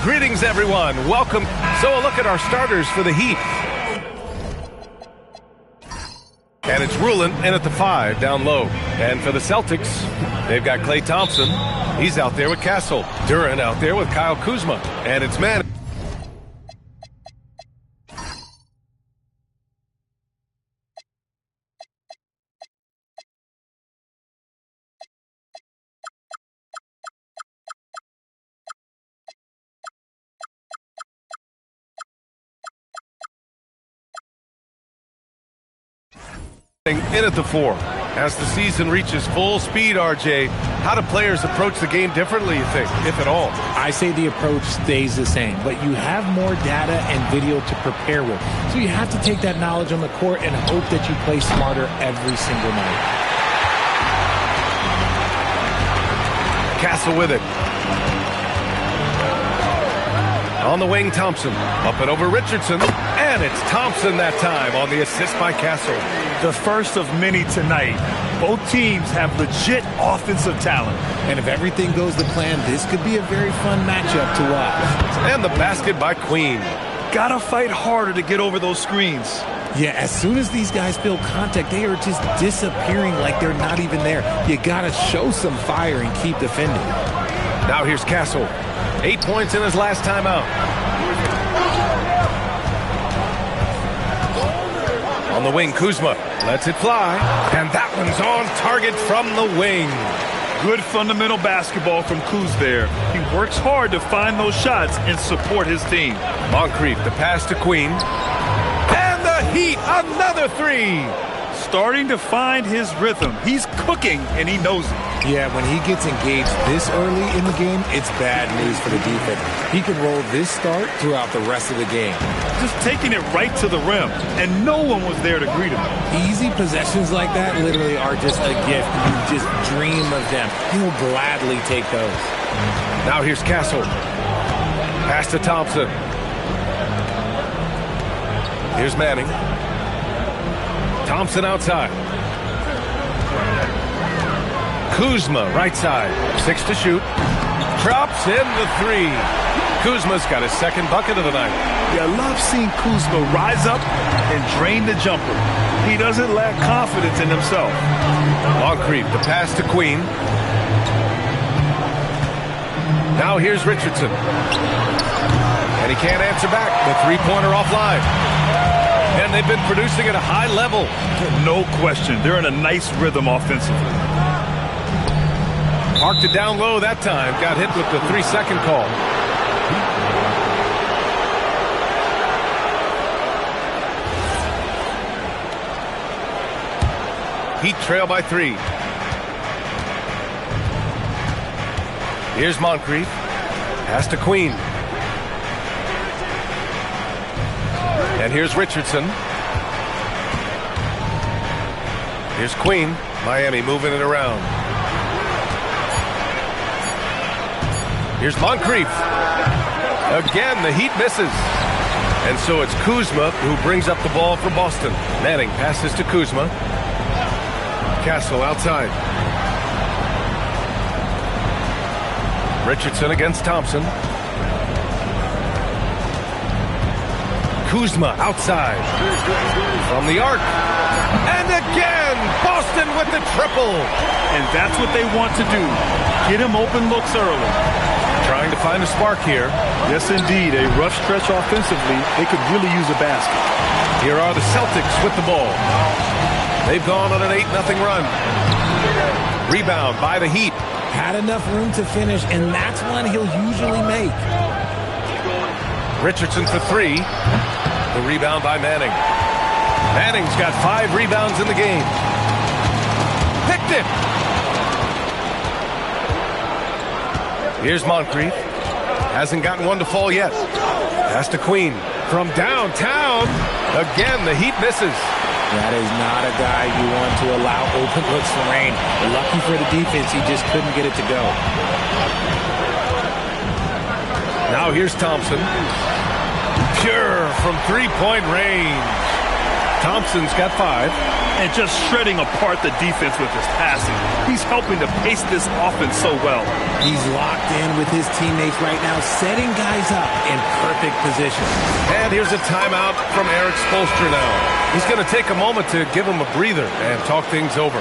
Greetings, everyone. Welcome. So a look at our starters for the Heat. And it's Rulin in at the 5, down low. And for the Celtics, they've got Klay Thompson. He's out there with Castle. Durant out there with Kyle Kuzma. And it's Manning. In at the 4. As the season reaches full speed, RJ, how do players approach the game differently, you think, if at all? I say the approach stays the same, but you have more data and video to prepare with. So you have to take that knowledge on the court and hope that you play smarter every single night. Castle with it. On the wing, Thompson. Up and over Richardson. And it's Thompson that time on the assist by Castle. The first of many tonight. Both teams have legit offensive talent. And if everything goes to plan, this could be a very fun matchup to watch. And the basket by Queen. Gotta fight harder to get over those screens. Yeah, as soon as these guys feel contact, they are just disappearing like they're not even there. You gotta show some fire and keep defending. Now here's Castle. 8 points in his last time out. On the wing, Kuzma lets it fly. And that one's on target from the wing. Good fundamental basketball from Kuz there. He works hard to find those shots and support his team. Moncrief, the pass to Queen. And the Heat, another 3. Starting to find his rhythm. He's cooking, and he knows it. Yeah, when he gets engaged this early in the game, it's bad news for the defense. He can roll this start throughout the rest of the game. Just taking it right to the rim, and no one was there to greet him. Easy possessions like that literally are just a gift. You just dream of them. He will gladly take those. Now here's Castle. Pass to Thompson. Here's Manning. Thompson outside. Kuzma right side. 6 to shoot. Drops in the 3. Kuzma's got his second bucket of the night. Yeah, I love seeing Kuzma rise up and drain the jumper. He doesn't lack confidence in himself. Moncrief, the pass to Queen. Now here's Richardson. And he can't answer back. The three-pointer offline. And they've been producing at a high level. No question. They're in a nice rhythm offensively. Marked it down low that time. Got hit with the 3-second call. Heat trail by 3. Here's Moncrief. Pass to Queen. And here's Richardson. Here's Queen. Miami moving it around. Here's Moncrief. Again, the Heat misses. And so it's Kuzma who brings up the ball for Boston. Manning passes to Kuzma. Castle outside. Richardson against Thompson. Kuzma outside. From the arc. And again, Boston with the triple. And that's what they want to do. Get him open looks early. Trying to find a spark here. Yes, indeed. A rough stretch offensively. They could really use a basket. Here are the Celtics with the ball. They've gone on an 8-0 run. Rebound by the Heat. Had enough room to finish, and that's one he'll usually make. Richardson for 3. The rebound by Manning. Manning's got 5 rebounds in the game. Picked it. Here's Moncrief. Hasn't gotten one to fall yet. Pass to Queen. From downtown. Again, the Heat misses. That is not a guy you want to allow open looks to rain. Lucky for the defense, he just couldn't get it to go. Now here's Thompson. Pure from 3-point range. Thompson's got 5. And just shredding apart the defense with his passing. He's helping to pace this offense so well. He's locked in with his teammates right now, setting guys up in perfect position. And here's a timeout from Eric Spoelstra now. He's going to take a moment to give him a breather and talk things over.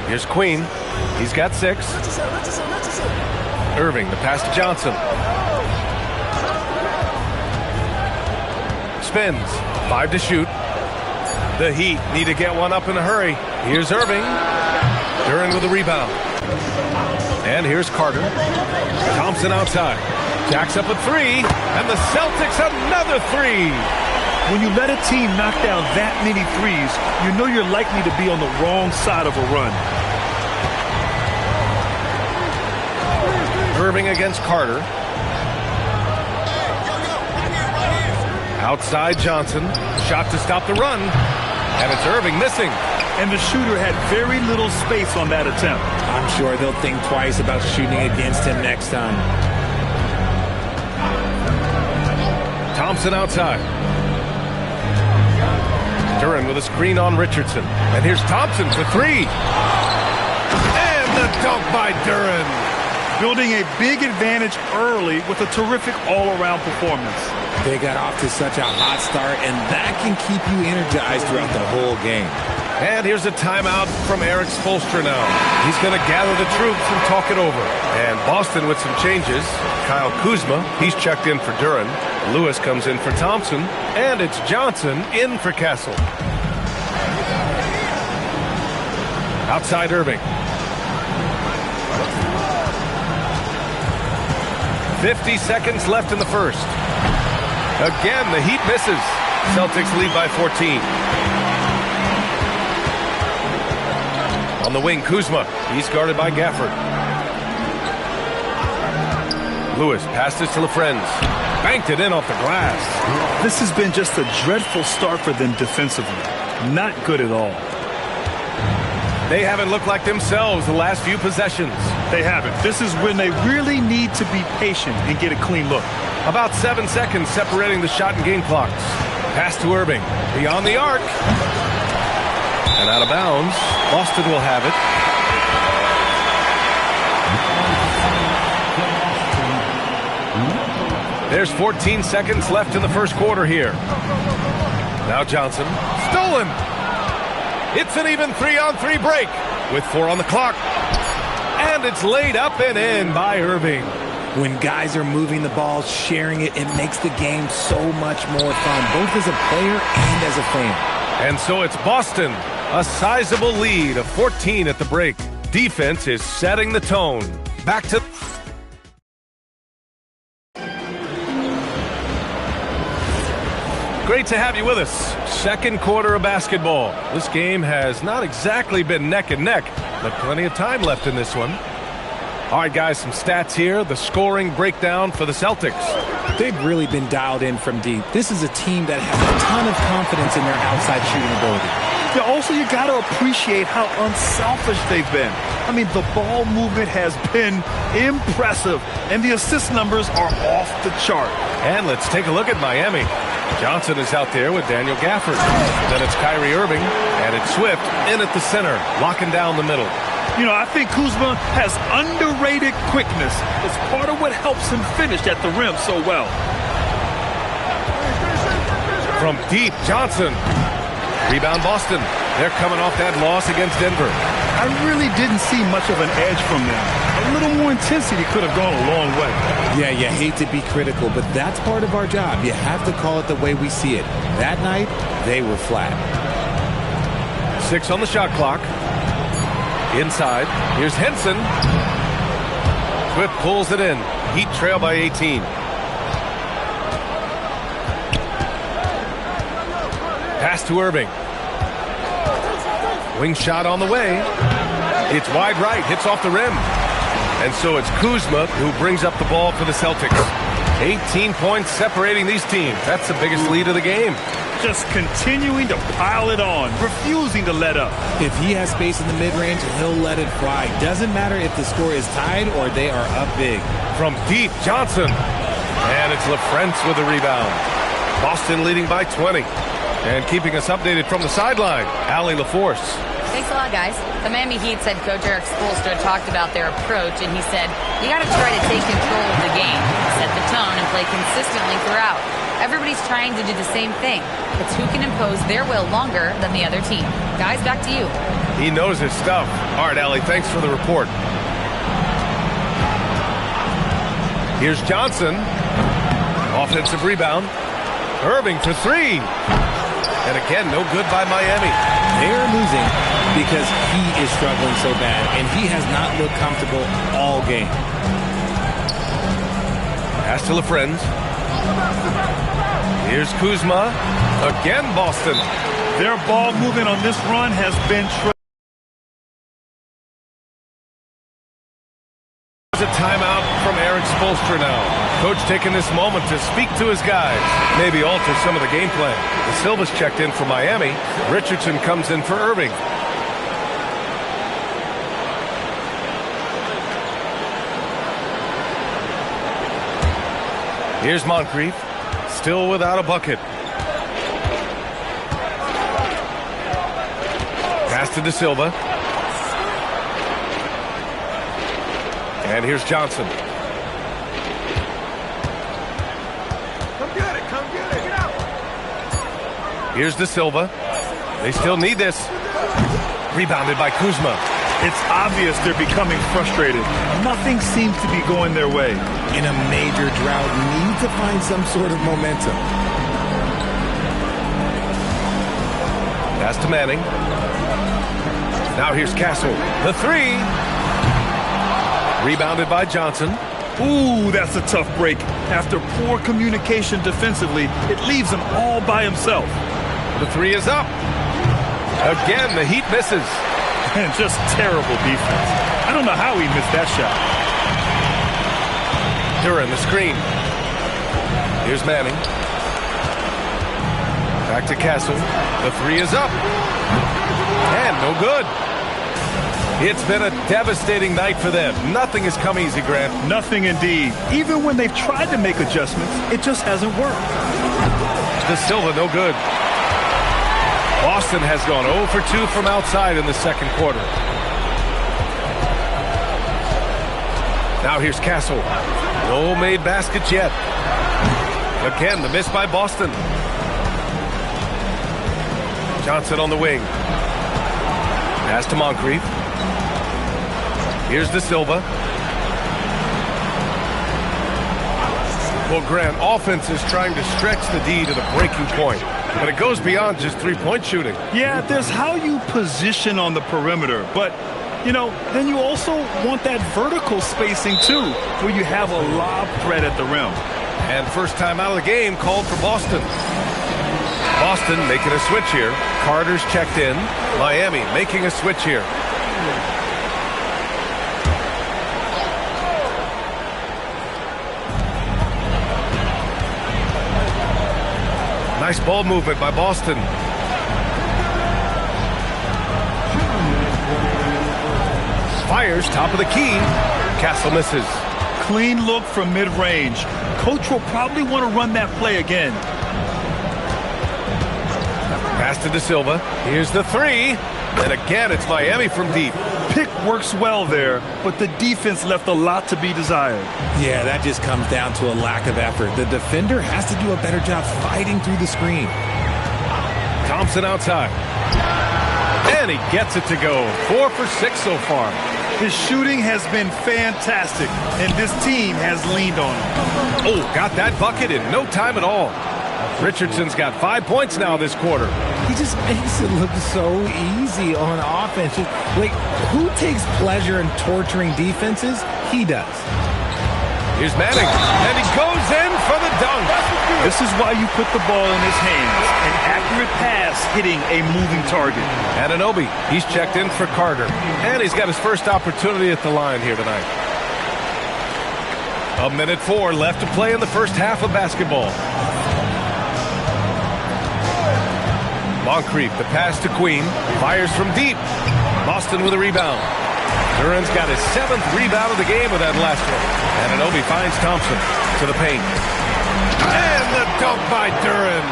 Here's Queen. He's got 6. Irving, the pass to Johnson. Spins. 5 to shoot. The Heat need to get one up in a hurry. Here's Irving. Duren with the rebound. And here's Carter. Thompson outside. Jacks up a 3. And the Celtics another 3. When you let a team knock down that many threes, you know you're likely to be on the wrong side of a run. Irving against Carter. Outside Johnson. Shot to stop the run. And it's Irving missing. And the shooter had very little space on that attempt. I'm sure they'll think twice about shooting against him next time. Thompson outside. Duren with a screen on Richardson. And here's Thompson for 3. And the dunk by Duren. Building a big advantage early with a terrific all-around performance. They got off to such a hot start, and that can keep you energized throughout the whole game. And here's a timeout from Eric Spoelstra now. He's going to gather the troops and talk it over. And Boston with some changes. Kyle Kuzma, he's checked in for Duren. Lewis comes in for Thompson. And it's Johnson in for Castle. Outside Irving. 50 seconds left in the first. Again, the Heat misses. Celtics lead by 14. On the wing, Kuzma. He's guarded by Gafford. Lewis passes to LaFrentz. Banked it in off the glass. This has been just a dreadful start for them defensively. Not good at all. They haven't looked like themselves the last few possessions. They haven't. This is when they really need to be patient and get a clean look. About 7 seconds separating the shot and game clocks. Pass to Irving. Beyond the arc. And out of bounds. Boston will have it. There's 14 seconds left in the first quarter here. Now Johnson. Stolen. It's an even 3-on-3 break with 4 on the clock. And it's laid up and in by Irving. When guys are moving the ball, sharing it, it makes the game so much more fun, both as a player and as a fan. And so it's Boston, a sizable lead of 14 at the break. Defense is setting the tone. Back to... Great to have you with us. Second quarter of basketball. This game has not exactly been neck and neck, but plenty of time left in this one. All right, guys, some stats here. The scoring breakdown for the Celtics. They've really been dialed in from deep. This is a team that has a ton of confidence in their outside shooting ability. Yeah, also, you got to appreciate how unselfish they've been. I mean, the ball movement has been impressive, and the assist numbers are off the chart. And let's take a look at Miami. Johnson is out there with Daniel Gafford. Then it's Kyrie Irving, and it's Swift in at the center, locking down the middle. You know, I think Kuzma has underrated quickness. It's part of what helps him finish at the rim so well. From deep, Johnson. Rebound Boston. They're coming off that loss against Denver. I really didn't see much of an edge from them. A little more intensity could have gone a long way. Yeah, you hate to be critical, but that's part of our job. You have to call it the way we see it. That night, they were flat. 6 on the shot clock. Inside, here's Henson. Swift pulls it in. Heat trail by 18. Pass to Irving. Wing shot on the way. It's wide right, hits off the rim. And so it's Kuzma who brings up the ball for the Celtics. 18 points separating these teams. That's the biggest lead of the game. just continuing to pile it on, refusing to let up. If he has space in the mid-range, he'll let it fly. Doesn't matter if the score is tied or they are up big. From deep, Johnson. And it's LaFrance with the rebound. Boston leading by 20. And keeping us updated from the sideline, Allie LaForce. Thanks a lot, guys. The Miami Heat's head coach Eric Spoelstra talked about their approach, and he said, you got to try to take control of the game, set the tone, and play consistently throughout. Everybody's trying to do the same thing. It's who can impose their will longer than the other team. Guys, back to you. He knows his stuff. All right, Allie, thanks for the report. Here's Johnson. Offensive rebound. Irving for three. And again, no good by Miami. They're losing because he is struggling so bad, and he has not looked comfortable all game. Pass to LaFrance. Here's Kuzma. Again, Boston. Their ball movement on this run has been There's a timeout from Eric Spoelstra now. Coach taking this moment to speak to his guys, maybe alter some of the game plan. De Silva's checked in for Miami. Richardson comes in for Irving. Here's Moncrief, still without a bucket. Pass to De Silva. And here's Johnson. Here's De Silva. They still need this. Rebounded by Kuzma. It's obvious they're becoming frustrated. Nothing seems to be going their way. In a major drought, need to find some sort of momentum. Pass to Manning. Now here's Castle. The three. Rebounded by Johnson. Ooh, that's a tough break. After poor communication defensively, it leaves him all by himself. The three is up. Again, the Heat misses. And just terrible defense. I don't know how he missed that shot. Duran, the screen. Here's Manning. Back to Castle. The three is up. And no good. It's been a devastating night for them. Nothing has come easy, Grant. Nothing indeed. Even when they've tried to make adjustments, it just hasn't worked. De Silva, no good. Boston has gone 0 for 2 from outside in the second quarter. Now here's Castle. No made baskets yet. Again, the miss by Boston. Johnson on the wing. Pass to Moncrief. Here's De Silva. Well, Grant, offense is trying to stretch the D to the breaking point, but it goes beyond just three-point shooting. Yeah, there's how you position on the perimeter, but, you know, then you also want that vertical spacing, too, where you have a lob threat at the rim. And first time out of the game called for Boston. Boston making a switch here. Carter's checked in. Miami making a switch here. Nice ball movement by Boston. Fires, top of the key. Castle misses. Clean look from mid-range. Coach will probably want to run that play again. Pass to De Silva. Here's the three. And again, it's Miami from deep. Pick works well there, but the defense left a lot to be desired. Yeah, that just comes down to a lack of effort. The defender has to do a better job fighting through the screen. Thompson outside. And he gets it to go. 4 for 6 so far. His shooting has been fantastic, and this team has leaned on him. Oh, got that bucket in no time at all. Richardson's got 5 points now this quarter. He just makes it look so easy on offense. Like, who takes pleasure in torturing defenses? He does. Here's Manning, and he goes in for the dunk. This is why you put the ball in his hands. An accurate pass hitting a moving target. Anunoby, he's checked in for Carter. And he's got his first opportunity at the line here tonight. 1:04 left to play in the first half of basketball. Moncrief, the pass to Queen. Fires from deep. Boston with a rebound. Duran's got his 7th rebound of the game with that last one. And Anunoby finds Thompson to the paint. And the dunk by Duran.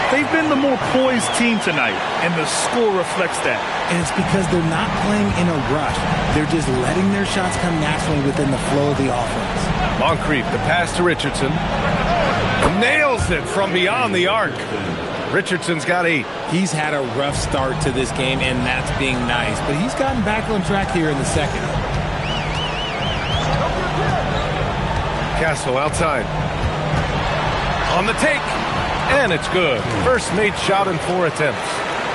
They've been the more poised team tonight, and the score reflects that. And it's because they're not playing in a rush. They're just letting their shots come naturally within the flow of the offense. Moncrief, the pass to Richardson. Nails it from beyond the arc. Richardson's got 8. He's had a rough start to this game, and that's being nice. But he's gotten back on track here in the second. Castle outside. On the take. And it's good. First made shot in 4 attempts.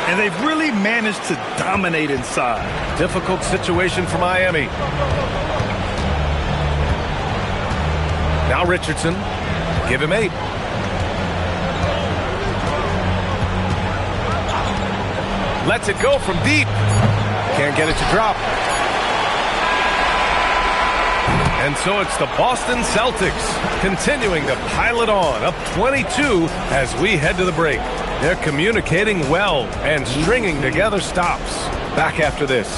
And they've really managed to dominate inside. Difficult situation for Miami. Now Richardson. Give him 8. Lets it go from deep. Can't get it to drop. And so it's the Boston Celtics continuing to pile it on, up 22 as we head to the break. They're communicating well and stringing together stops. Back after this.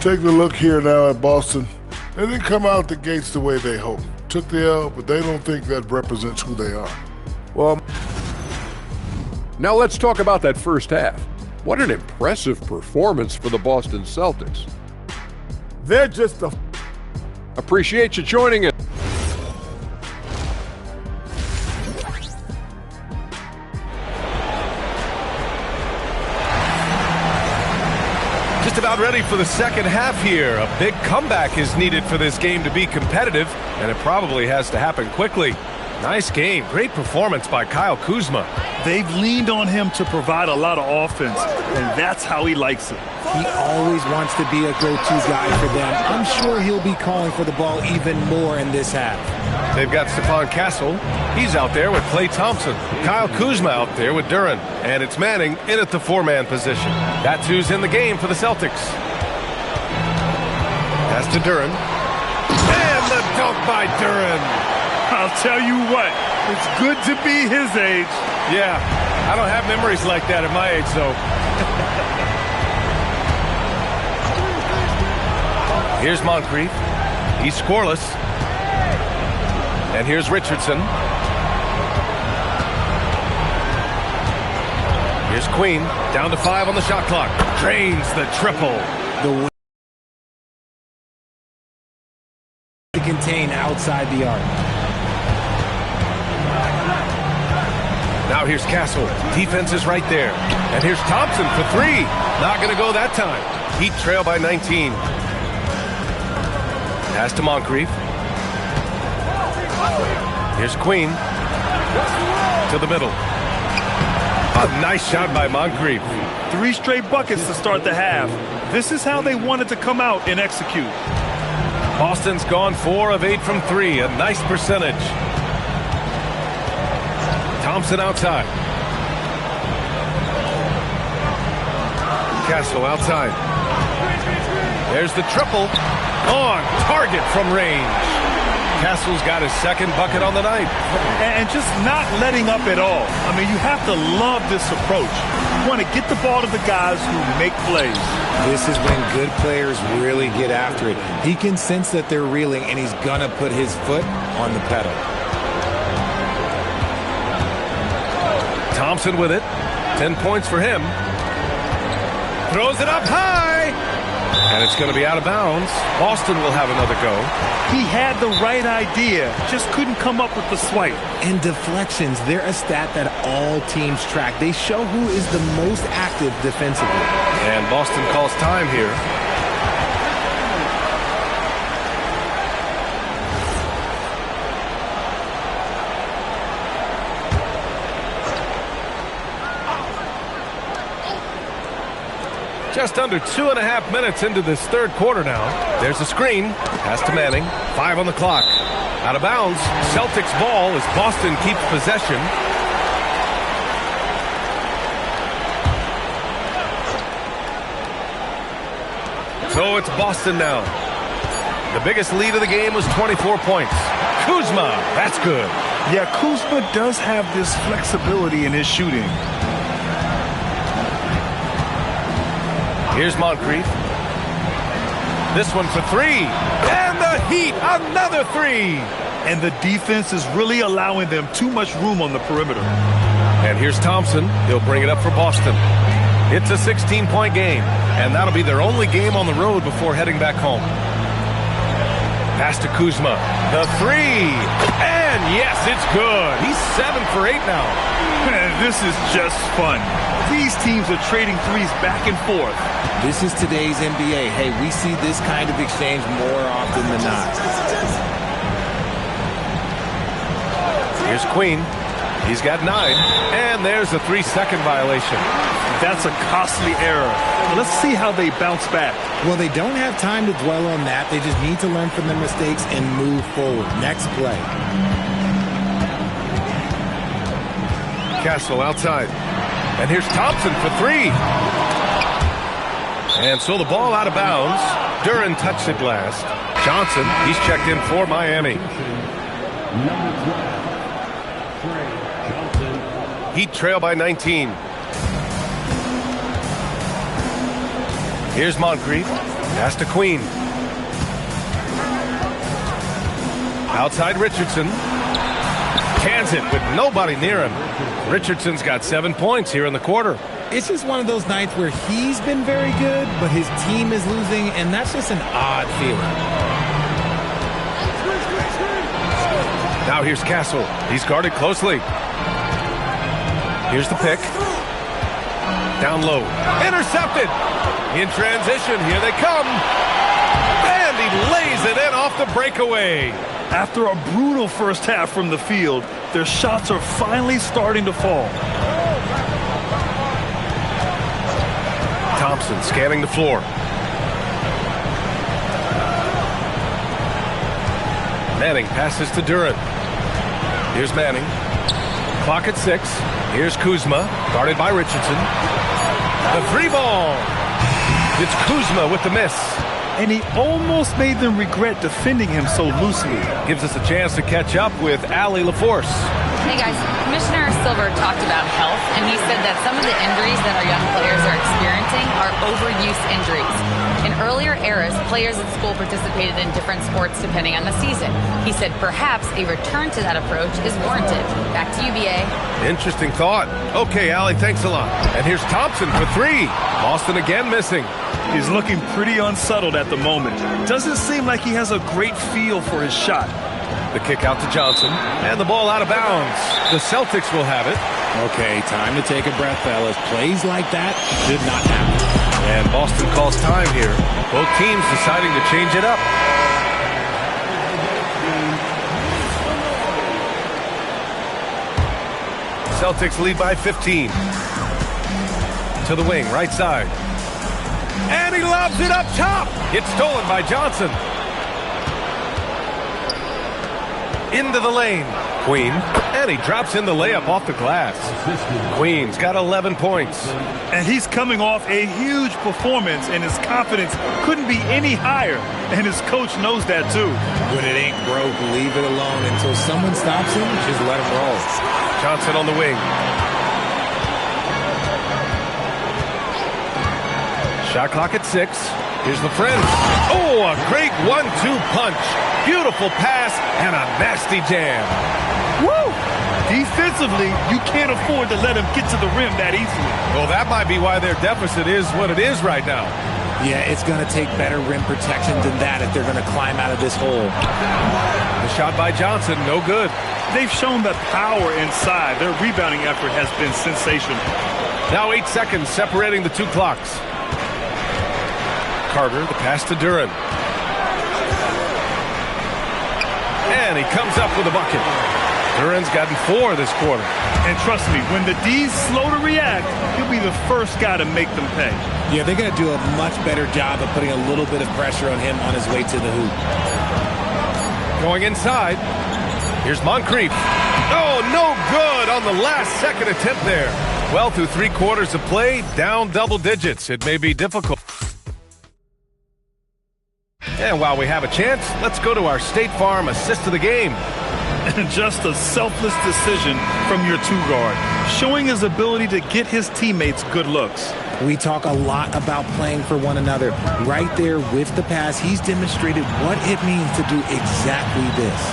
Take a look here now at Boston. They didn't come out the gates the way they hoped. Took the L, but they don't think that represents who they are. Well, now let's talk about that first half. What an impressive performance for the Boston Celtics. They're just a... Appreciate you joining us. Just about ready for the second half here. A big comeback is needed for this game to be competitive, and it probably has to happen quickly. Nice game. Great performance by Kyle Kuzma. They've leaned on him to provide a lot of offense, and that's how he likes it. He always wants to be a go-to guy for them. I'm sure he'll be calling for the ball even more in this half. They've got Stephon Castle. He's out there with Klay Thompson. Kyle Kuzma out there with Duran. And it's Manning in at the 4-man position. That's who's in the game for the Celtics. Pass to Duran. And the dunk by Duran. I'll tell you what, it's good to be his age. Yeah, I don't have memories like that at my age, though. Here's Moncrief. He's scoreless. And here's Richardson. Here's Queen. Down to 5 on the shot clock. Drains the triple. The way to contain outside the arc. Now here's Castle. Defense is right there. And here's Thompson for 3. Not going to go that time. Heat trail by 19. Pass to Moncrief. Here's Queen. To the middle. A nice shot by Moncrief. 3 straight buckets to start the half. This is how they wanted to come out and execute. Boston's gone 4 of 8 from 3. A nice percentage. Thompson outside. Castle outside. There's the triple. On target from range. Castle's got his 2nd bucket on the night. And just not letting up at all. I mean, you have to love this approach. You want to get the ball to the guys who make plays. This is when good players really get after it. He can sense that they're reeling, and he's going to put his foot on the pedal. Thompson with it. 10 points for him. Throws it up high. And it's going to be out of bounds. Boston will have another go. He had the right idea, just couldn't come up with the swipe. And deflections, they're a stat that all teams track. They show who is the most active defensively. And Boston calls time here. Just under 2.5 minutes into this third quarter now. There's a screen. Pass to Manning. 5 on the clock. Out of bounds. Celtics ball as Boston keeps possession. So it's Boston now. The biggest lead of the game was 24 points. Kuzma, that's good. Yeah, Kuzma does have this flexibility in his shooting. Here's Moncrief. This one for 3. And the Heat, another 3. And the defense is really allowing them too much room on the perimeter. And here's Thompson. He'll bring it up for Boston. It's a 16-point game, and that'll be their only game on the road before heading back home. Pass to Kuzma. The 3. And yes, it's good. He's 7 for 8 now. Man, this is just fun. These teams are trading threes back and forth. This is today's NBA. Hey, we see this kind of exchange more often than not. Here's Queen. He's got 9. And there's a 3-second violation. That's a costly error. Let's see how they bounce back. Well, they don't have time to dwell on that. They just need to learn from their mistakes and move forward. Next play. Castle outside. And here's Thompson for 3. And so the ball out of bounds. Duren touched it last. Johnson, he's checked in for Miami. Heat trail by 19. Here's Moncrief. Pass to Queen. Outside Richardson. Cans it with nobody near him. Richardson's got 7 points here in the quarter. It's just one of those nights where he's been very good, but his team is losing, and that's just an odd feeling. Now here's Castle. He's guarded closely. Here's the pick. Down low. Intercepted. In transition, here they come. And he lays it in off the breakaway. After a brutal first half from the field, their shots are finally starting to fall. Thompson scanning the floor. Manning passes to Duren. Here's Manning. Clock at 6. Here's Kuzma, guarded by Richardson. The 3 ball. It's Kuzma with the miss. And he almost made them regret defending him so loosely. Gives us a chance to catch up with Allie LaForce. Hey guys, Commissioner Silver talked about health, and he said that some of the injuries that our young players are experiencing are overuse injuries. In earlier eras, players at school participated in different sports depending on the season. He said perhaps a return to that approach is warranted. Back to you, BA. Interesting thought. Okay, Allie, thanks a lot. And here's Thompson for 3. Boston again missing. He's looking pretty unsettled at the moment. Doesn't seem like he has a great feel for his shot. The kick out to Johnson. And the ball out of bounds. The Celtics will have it. Okay, time to take a breath, fellas. Plays like that should not happen. And Boston calls time here. Both teams deciding to change it up. Celtics lead by 15. To the wing, right side. And he lobs it up top. It's stolen by Johnson. Into the lane. Queen. And he drops in the layup off the glass. Queen's got 11 points. And he's coming off a huge performance, and his confidence couldn't be any higher. And his coach knows that too. When it ain't broke, leave it alone until someone stops him. Just let him roll. Johnson on the wing. Shot clock at 6. Here's the friend. Oh, a great 1-2 punch. Beautiful pass and a nasty jam. Woo! Defensively, you can't afford to let him get to the rim that easily. Well, that might be why their deficit is what it is right now. Yeah, it's going to take better rim protection than that if they're going to climb out of this hole. The shot by Johnson, no good. They've shown that power inside. Their rebounding effort has been sensational. Now 8 seconds separating the 2 clocks. Carter, the pass to Duren. And he comes up with a bucket. Duran's gotten 4 this quarter. And trust me, when the D's slow to react, he'll be the first guy to make them pay. Yeah, they're going to do a much better job of putting a little bit of pressure on him on his way to the hoop. Going inside. Here's Moncrief. Oh, no good on the last second attempt there. Well, through 3 quarters of play, down double digits. It may be difficult. And while we have a chance, let's go to our State Farm assist of the game. Just a selfless decision from your 2-guard, showing his ability to get his teammates good looks. We talk a lot about playing for one another. Right there with the pass, he's demonstrated what it means to do exactly this.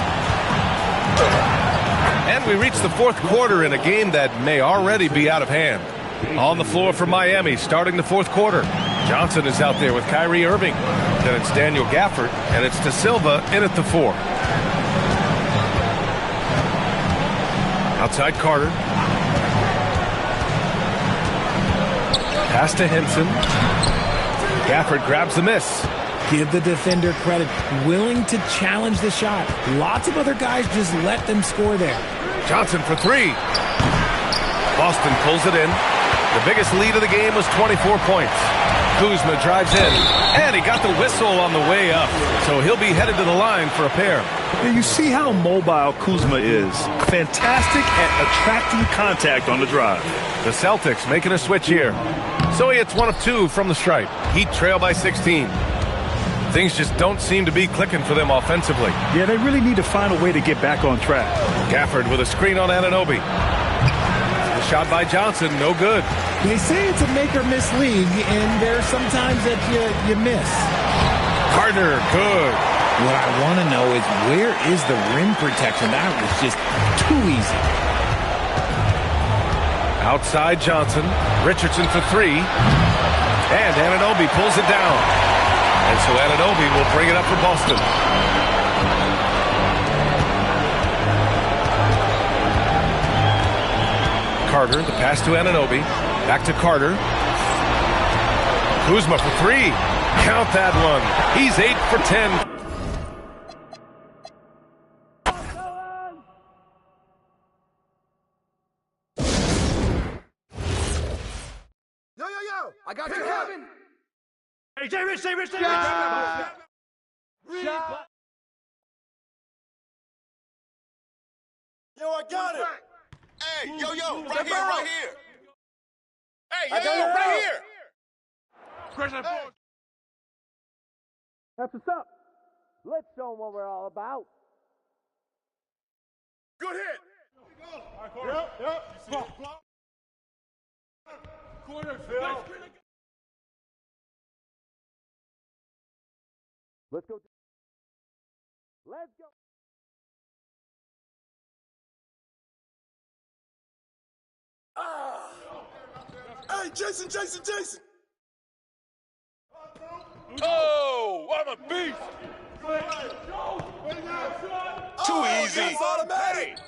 And we reach the 4th quarter in a game that may already be out of hand. On the floor for Miami, starting the 4th quarter. Johnson is out there with Kyrie Irving. Then it's Daniel Gafford, and it's De Silva in at the 4. Outside Carter. Pass to Henson. Gafford grabs the miss. Give the defender credit. Willing to challenge the shot. Lots of other guys just let them score there. Johnson for 3. Boston pulls it in. The biggest lead of the game was 24 points. Kuzma drives in, and he got the whistle on the way up, so he'll be headed to the line for a pair. And you see how mobile Kuzma is. Fantastic at attracting contact on the drive. The Celtics making a switch here. So he hits 1 of 2 from the stripe. Heat trail by 16. Things just don't seem to be clicking for them offensively. Yeah, they really need to find a way to get back on track. Gafford with a screen on Anunoby. The shot by Johnson, no good. They say it's a make-or-miss league, and there's sometimes that you miss. Carter, good. What I want to know is, where is the rim protection? That was just too easy. Outside Johnson. Richardson for 3. And Anunoby pulls it down. And so Anunoby will bring it up for Boston. Carter, the pass to Anunoby. Back to Carter. Kuzma for 3. Count that one. He's 8 for 10. I got you, Kevin. Hey, J. Rich. Yo, I got it. Hey, yo, right here. Hey, yo, right here. That's what's up. Let's show them what we're all about. Good hit. Yep. Corner, Phil. Let's go. Let's go. Hey, Jason. Oh, I'm a beast. Too easy. It's automatic.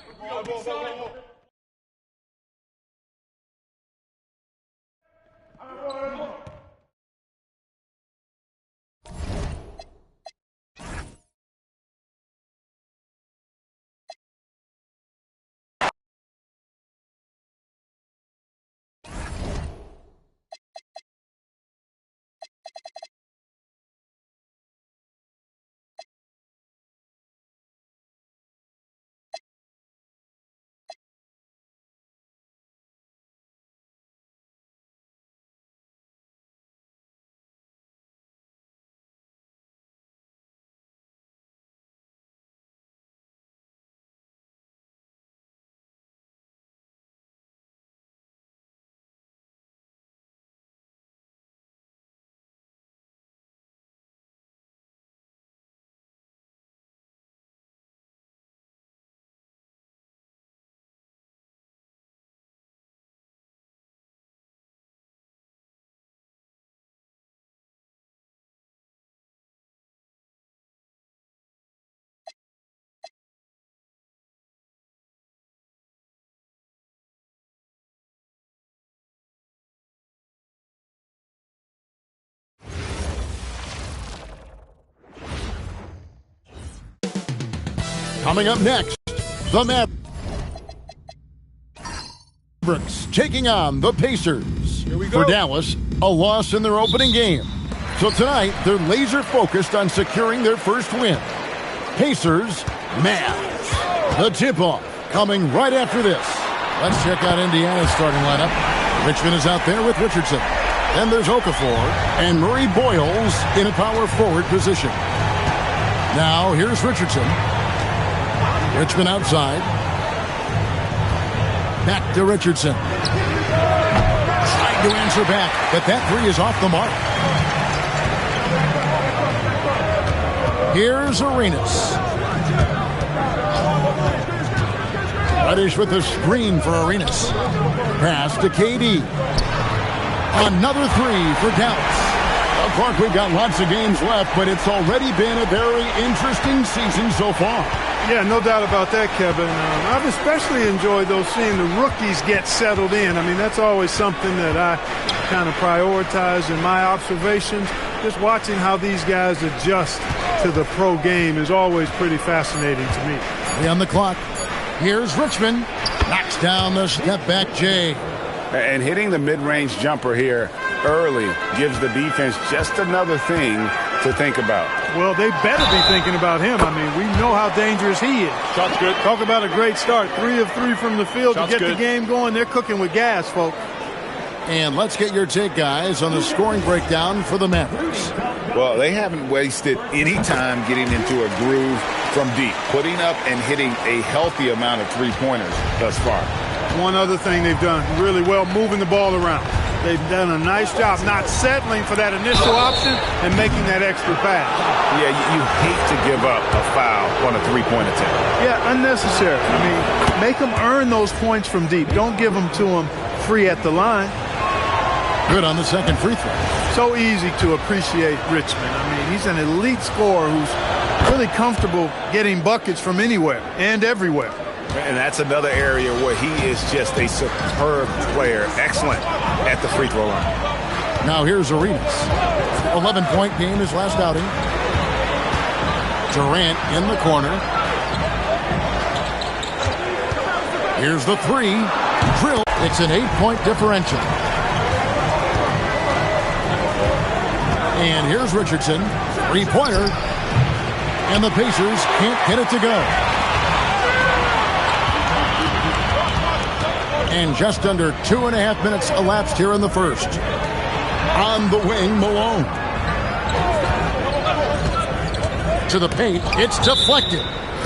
Coming up next, the Mavs. Mavericks taking on the Pacers. Here we go. For Dallas, a loss in their opening game. So tonight, they're laser focused on securing their first win. Pacers, Mavs. The tip-off coming right after this. Let's check out Indiana's starting lineup. Richmond is out there with Richardson. Then there's Okafor and Murray Boyles in a power forward position. Now here's Richardson. Richmond outside. Back to Richardson. Trying to answer back, but that three is off the mark. Here's Arenas. Reddish with the screen for Arenas. Pass to KD. Another three for Dallas. Of course, we've got lots of games left, but it's already been a very interesting season so far. Yeah, no doubt about that, Kevin. I've especially enjoyed seeing the rookies get settled in. I mean, that's always something that I kind of prioritize in my observations. Just watching how these guys adjust to the pro game is always pretty fascinating to me. 3 on the clock. Here's Richmond. Knocks down the step-back Jay. And hitting the mid-range jumper here early gives the defense just another thing to think about. Well, they better be thinking about him. I mean, we know how dangerous he is. Shot's good. Talk about a great start. 3 of 3 from the field Shot's to get good. the game going. They're cooking with gas, folks. And let's get your take, guys, on the scoring breakdown for the Mavericks. Well, they haven't wasted any time getting into a groove from deep, putting up and hitting a healthy amount of three-pointers thus far. One other thing they've done really well, moving the ball around. They've done a nice job not settling for that initial option and making that extra pass. Yeah, you hate to give up a foul on a three-point attempt. Yeah, unnecessary. I mean, make them earn those points from deep. Don't give them to them free at the line. Good on the second free throw. So easy to appreciate Richmond. I mean, he's an elite scorer who's really comfortable getting buckets from anywhere and everywhere. And that's another area where he is just a superb player. Excellent at the free throw line. Now here's Arenas. 11-point game his last outing. Durant in the corner. Here's the three. Drill. It's an 8-point differential. And here's Richardson. Three-pointer. And the Pacers can't get it to go. And just under 2.5 minutes elapsed here in the first. On the wing, Malone. To the paint. It's deflected.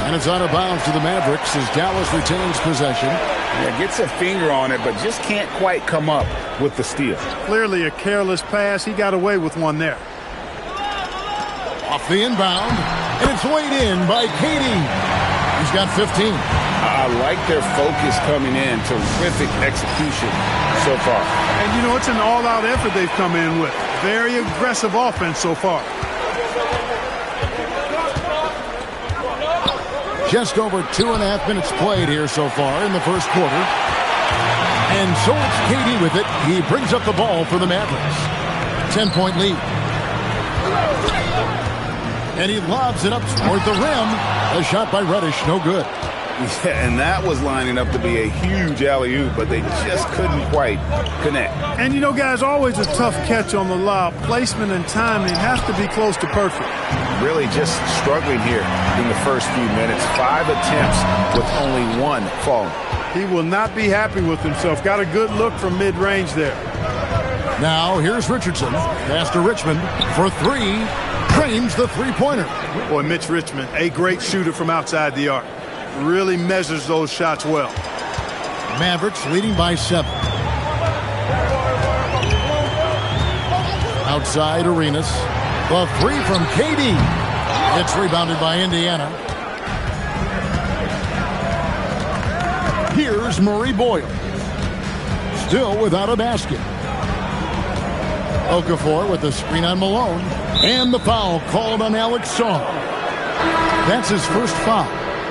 And it's out of bounds to the Mavericks as Dallas retains possession. Yeah, gets a finger on it, but just can't quite come up with the steal. Clearly a careless pass. He got away with one there. Off the inbound. And it's weighed in by KD. He's got 15. I like their focus coming in. Terrific execution so far. And, you know, it's an all-out effort they've come in with. Very aggressive offense so far. Just over 2.5 minutes played here so far in the first quarter. And so it's KD with it. He brings up the ball for the Mavericks. 10-point lead. And he lobs it up toward the rim. A shot by Reddish, no good. Yeah, and that was lining up to be a huge alley-oop, but they just couldn't quite connect. And, you know, guys, always a tough catch on the lob. Placement and timing has to be close to perfect. Really just struggling here in the first few minutes. 5 attempts with only 1 falling. He will not be happy with himself. Got a good look from mid-range there. Now here's Richardson. Pass to Richmond for 3. Drains the three-pointer. Boy, Mitch Richmond, a great shooter from outside the arc. Really measures those shots well. Mavericks leading by 7. Outside Arenas. The 3 from KD. It's rebounded by Indiana. Here's Murray Boyle. Still without a basket. Okafor with the screen on Malone. And the foul called on Alex Shaw. That's his first foul.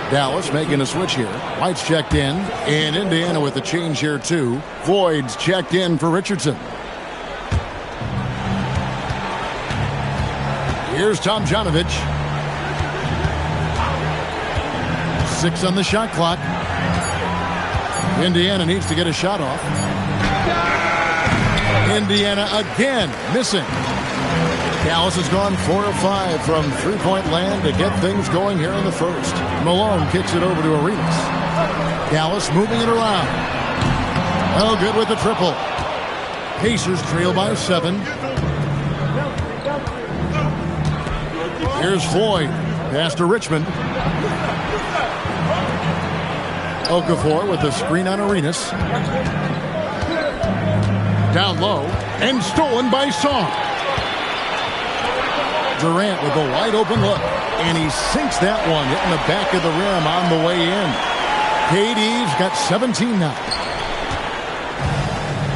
Dallas making a switch here. White's checked in. And Indiana with the change here too. Voigt's checked in for Richardson. Here's Tomjanovich. 6 on the shot clock. Indiana needs to get a shot off. Indiana again missing. Dallas has gone 4 of 5 from three-point land to get things going here in the first. Malone kicks it over to Arenas. Dallas moving it around. Oh, good with the triple. Pacers trail by 7. Here's Floyd. Pass to Richmond. Okafor with the screen on Arenas. Down low and stolen by Song. Durant with a wide open look, and he sinks that one, hitting the back of the rim on the way in. KD's got 17 now.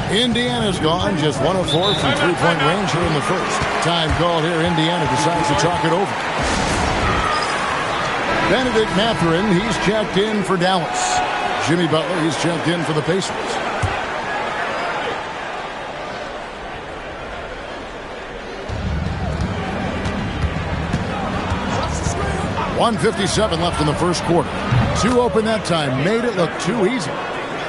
Indiana's gone just 1 of 4 from three-point range here in the first. Time called here. Indiana decides to talk it over. Benedict Mathurin, he's checked in for Dallas. Jimmy Butler, he's checked in for the Pacers. 1:57 left in the first quarter. 2 open that time. Made it look too easy.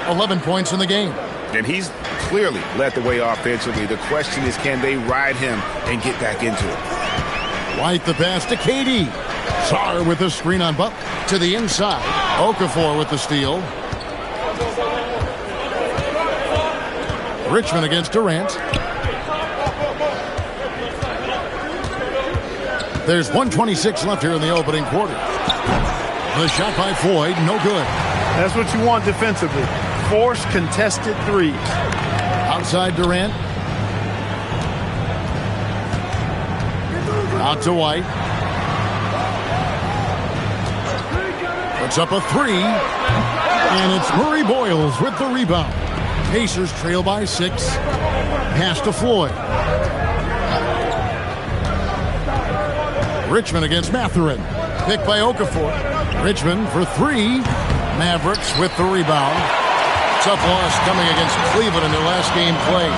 11 points in the game. And he's clearly led the way offensively. The question is, can they ride him and get back into it? White the pass to KD. Sarr with the screen on Butler. To the inside. Okafor with the steal. Richmond against Durant. There's 1:26 left here in the opening quarter. The shot by Floyd, no good. That's what you want defensively. Force contested threes. Outside Durant. Out to White. Puts up a 3. And it's Murray Boyles with the rebound. Pacers trail by 6. Pass to Floyd. Richmond against Mathurin. Picked by Okafor. Richmond for 3. Mavericks with the rebound. Tough loss coming against Cleveland in their last game played.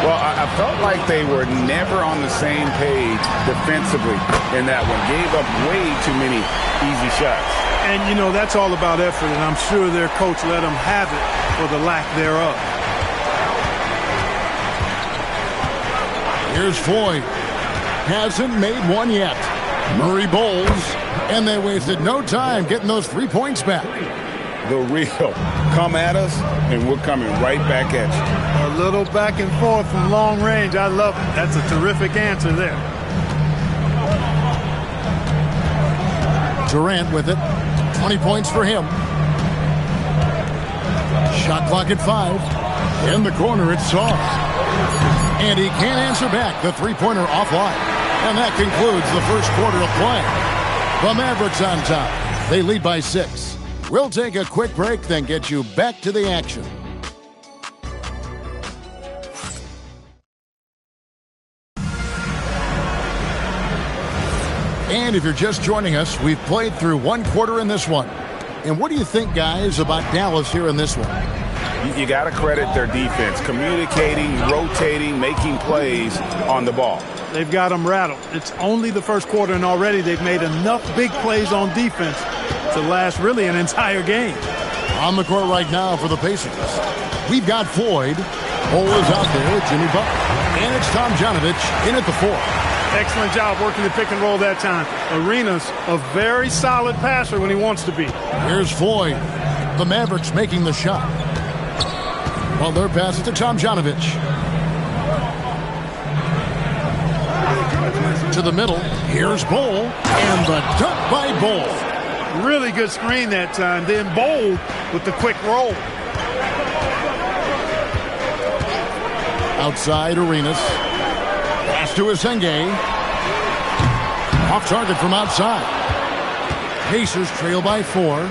Well, I felt like they were never on the same page defensively in that one. Gave up way too many easy shots. And, you know, that's all about effort, and I'm sure their coach let them have it for the lack thereof. Here's Floyd. Hasn't made one yet. Murray bowls, and they wasted no time getting those 3 points back. The real. Come at us, and we're coming right back at you. A little back and forth from long range. I love it. That's a terrific answer there. Durant with it. 20 points for him. Shot clock at 5. In the corner, it's Saw. And he can't answer back. The three-pointer offline. And that concludes the first quarter of play. The Mavericks on top. They lead by 6. We'll take a quick break, then get you back to the action. And if you're just joining us, we've played through 1 quarter in this one. And what do you think, guys, about Dallas here in this one? You got to credit their defense. Communicating, rotating, making plays on the ball. They've got them rattled. It's only the first quarter, and already they've made enough big plays on defense to last really an entire game. On the court right now for the Pacers, we've got Floyd. Cole is out there with Jimmy Butler. And it's Tom Janovich in at the 4. Excellent job working the pick and roll that time. Arenas, a very solid passer when he wants to be. Here's Floyd. The Mavericks making the shot. Butler passes to Tom Janovich. To the middle. Here's Bol. And the dunk by Bol. Really good screen that time. Then Bol with the quick roll. Outside Arenas. Pass to Asenge. Off target from outside. Pacers trail by 4.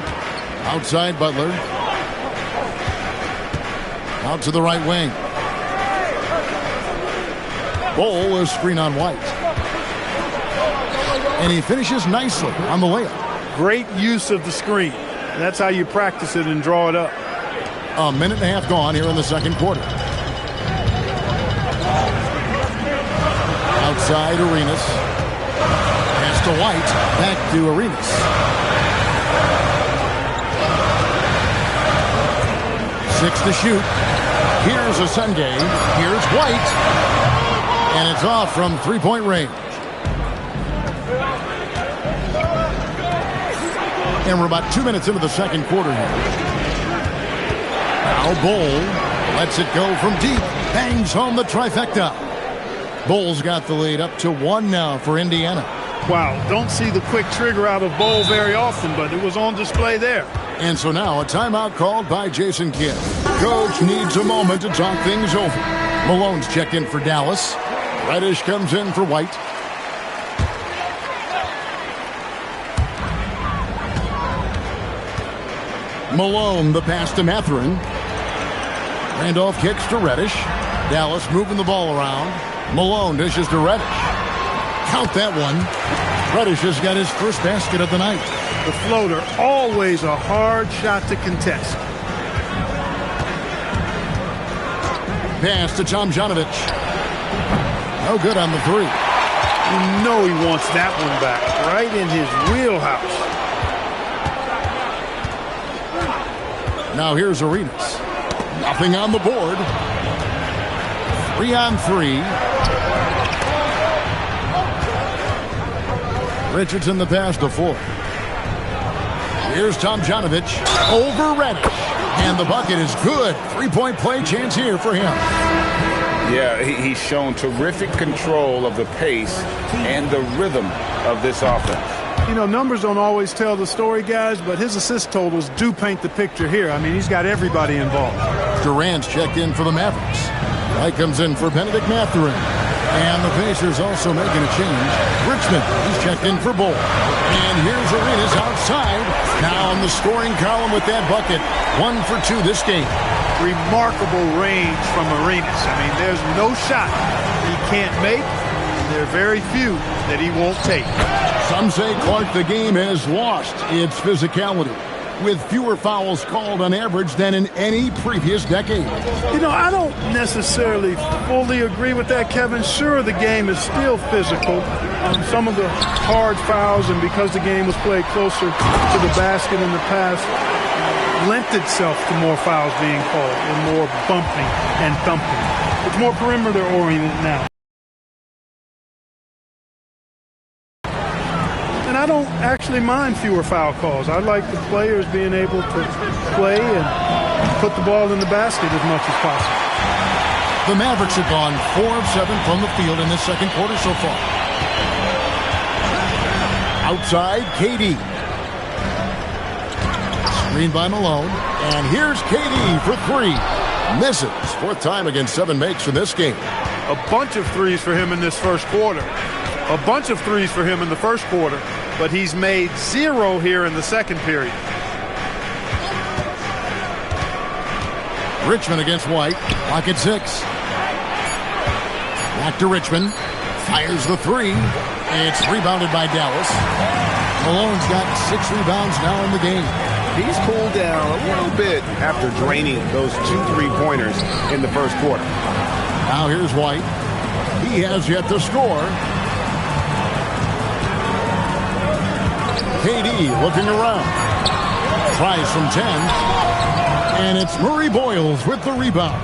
Outside Butler. Out to the right wing. Bol is screen on White. And he finishes nicely on the layup. Great use of the screen. That's how you practice it and draw it up. A minute and a half gone here in the second quarter. Outside Arenas. Pass to White. Back to Arenas. 6 to shoot. Here's Asende. Here's White. And it's off from three-point range. And we're about 2 minutes into the second quarter here. Now Bol lets it go from deep. Bangs home the trifecta. Bol's got the lead up to 1 now for Indiana. Wow, don't see the quick trigger out of Bol very often, but it was on display there. And so now a timeout called by Jason Kidd. Coach needs a moment to talk things over. Malone's checked in for Dallas. Reddish comes in for White. Malone, the pass to Mathurin. Randolph kicks to Reddish. Dallas moving the ball around. Malone dishes to Reddish. Count that one. Reddish has got his first basket of the night. The floater, always a hard shot to contest. Pass to Tomjanovich. No good on the three. You know he wants that one back, right in his wheelhouse. Now here's Arenas. Nothing on the board. 3-on-3. Richardson the pass to 4. Here's Tomjanovich over Reddish. And the bucket is good. 3-point play chance here for him. Yeah, he's shown terrific control of the pace and the rhythm of this offense. You know, numbers don't always tell the story, guys, but his assist totals do paint the picture here. I mean, he's got everybody involved. Durant's checked in for the Mavericks. White comes in for Benedict Mathurin. And the Pacers also making a change. Richmond, he's checked in for Bol. And here's Arenas outside. Now in the scoring column with that bucket. 1 for 2 this game. Remarkable range from Arenas. I mean, there's no shot he can't make. And there are very few that he won't take. Some say, Clark, the game has lost its physicality, with fewer fouls called on average than in any previous decade. You know, I don't necessarily fully agree with that, Kevin. Sure, the game is still physical. Some of the hard fouls, and because the game was played closer to the basket in the past, lent itself to more fouls being called and more bumping and thumping. It's more perimeter-oriented now. And I don't actually mind fewer foul calls. I like the players being able to play and put the ball in the basket as much as possible. The Mavericks have gone 4 of 7 from the field in this second quarter so far. Outside, KD. Screen by Malone. And here's KD for 3. Misses. 4th time against 7 makes in this game. A bunch of threes for him in this first quarter. A bunch of threes for him in the first quarter, but he's made 0 here in the second period. Richmond against White. Clock at 6. Back to Richmond. Fires the 3. It's rebounded by Dallas. Malone's got 6 rebounds now in the game. He's cooled down a little bit after draining those 2 3-pointers in the first quarter. Now here's White. He has yet to score. KD looking around. Tries from 10. And it's Murray Boyles with the rebound.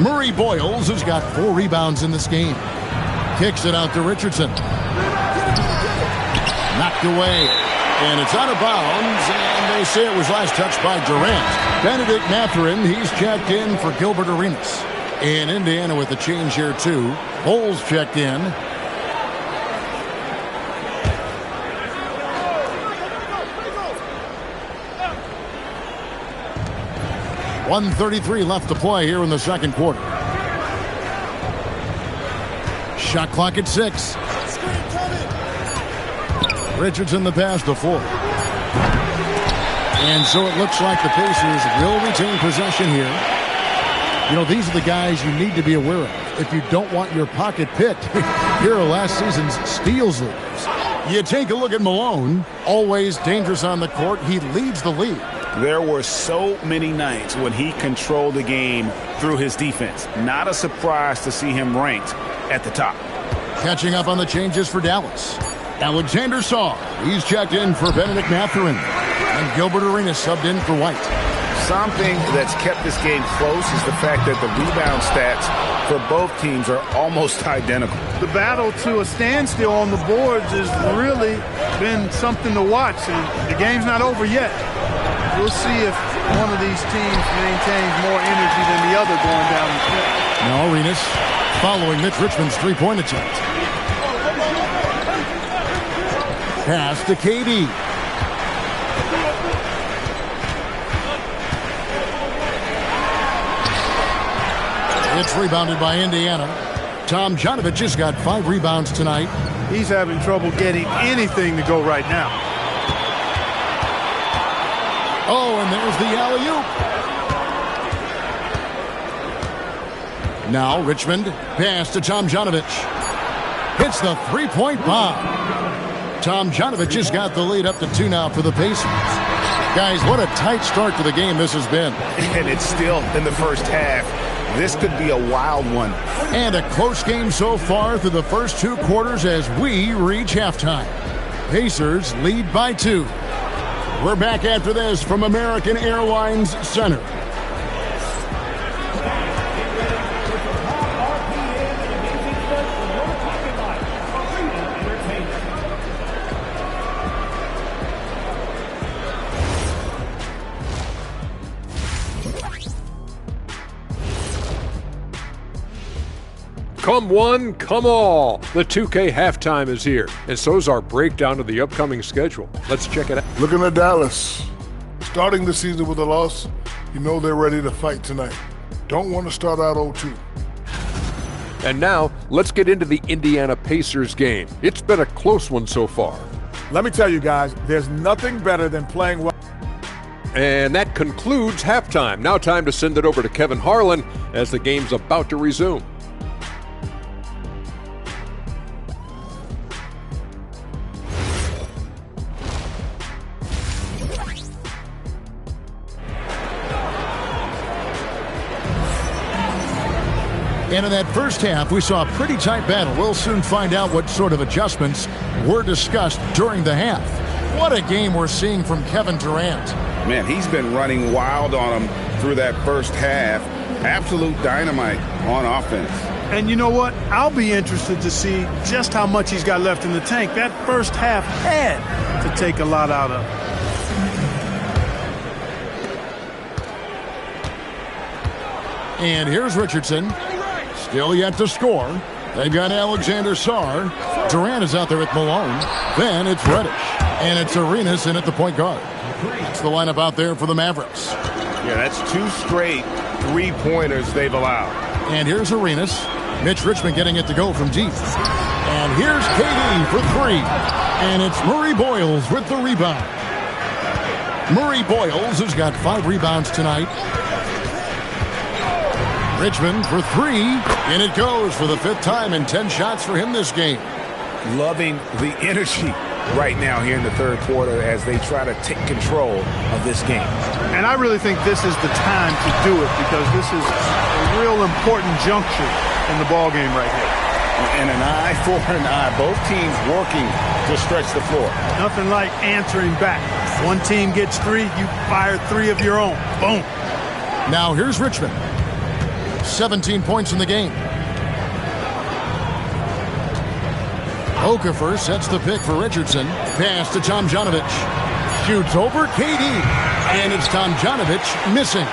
Murray Boyles has got 4 rebounds in this game. Kicks it out to Richardson. Knocked away. And it's out of bounds. And they say it was last touched by Durant. Benedict Mathurin, he's checked in for Gilbert Arenas. And Indiana with a change here too. Bol's checked in. 1:33 left to play here in the second quarter. Shot clock at 6. Richardson the pass to 4. And so it looks like the Pacers will retain possession here. You know, these are the guys you need to be aware of if you don't want your pocket picked. Here are last season's steals leaders. You take a look at Malone, always dangerous on the court. He leads the league. There were so many nights when he controlled the game through his defense. Not a surprise to see him ranked at the top. Catching up on the changes for Dallas. Alexander Saw, he's checked in for Benedict Mathurin. And Gilbert Arenas subbed in for White. something that's kept this game close is the fact that the rebound stats for both teams are almost identical. The battle to a standstill on the boards has really been something to watch, and the game's not over yet. We'll see if one of these teams maintains more energy than the other going down the stretch. Now Arenas following Mitch Richmond's three-point attempt. Pass to KD. It's rebounded by Indiana. Tom Janovich has got 5 rebounds tonight. He's having trouble getting anything to go right now. Oh, and there's the alley-oop. Now Richmond, pass to Tom Janovich. Hits the three-point bomb. Tom Janovich has got the lead up to 2 now for the Pacers. Guys, what a tight start to the game this has been. And it's still in the first half. This could be a wild one. And a close game so far through the first 2 quarters as we reach halftime. Pacers lead by 2. We're back after this from American Airlines Center. Come one, come all. The 2K halftime is here, and so's our breakdown of the upcoming schedule. Let's check it out. Looking at Dallas. Starting the season with a loss, you know they're ready to fight tonight. Don't want to start out 0-2. And now, let's get into the Indiana Pacers game. It's been a close one so far. Let me tell you guys, there's nothing better than playing well. And that concludes halftime. Now time to send it over to Kevin Harlan as the game's about to resume. And in that first half, we saw a pretty tight battle. We'll soon find out what sort of adjustments were discussed during the half. What a game we're seeing from Kevin Durant. Man, he's been running wild on him through that first half. Absolute dynamite on offense. And you know what? I'll be interested to see just how much he's got left in the tank. That first half had to take a lot out of him. And here's Richardson. Still yet to score. They've got Alexander Sarr. Durant is out there with Malone. Then it's Reddish. And it's Arenas in at the point guard. That's the lineup out there for the Mavericks. Yeah, that's 2 straight 3-pointers they've allowed. And here's Arenas. Mitch Richmond getting it to go from deep. And here's KD for 3. And it's Murray Boyles with the rebound. Murray Boyles has got 5 rebounds tonight. Richmond for 3, and it goes for the 5th time, and 10 shots for him this game. Loving the energy right now here in the third quarter as they try to take control of this game. And I really think this is the time to do it because this is a real important juncture in the ball game right here. And an eye for an eye. Both teams working to stretch the floor. Nothing like answering back. One team gets 3, you fire 3 of your own. Boom. Now here's Richmond. 17 points in the game. Okafor sets the pick for Richardson. Pass to Tom Janovich. Shoots over KD. And it's Tom Janovich missing.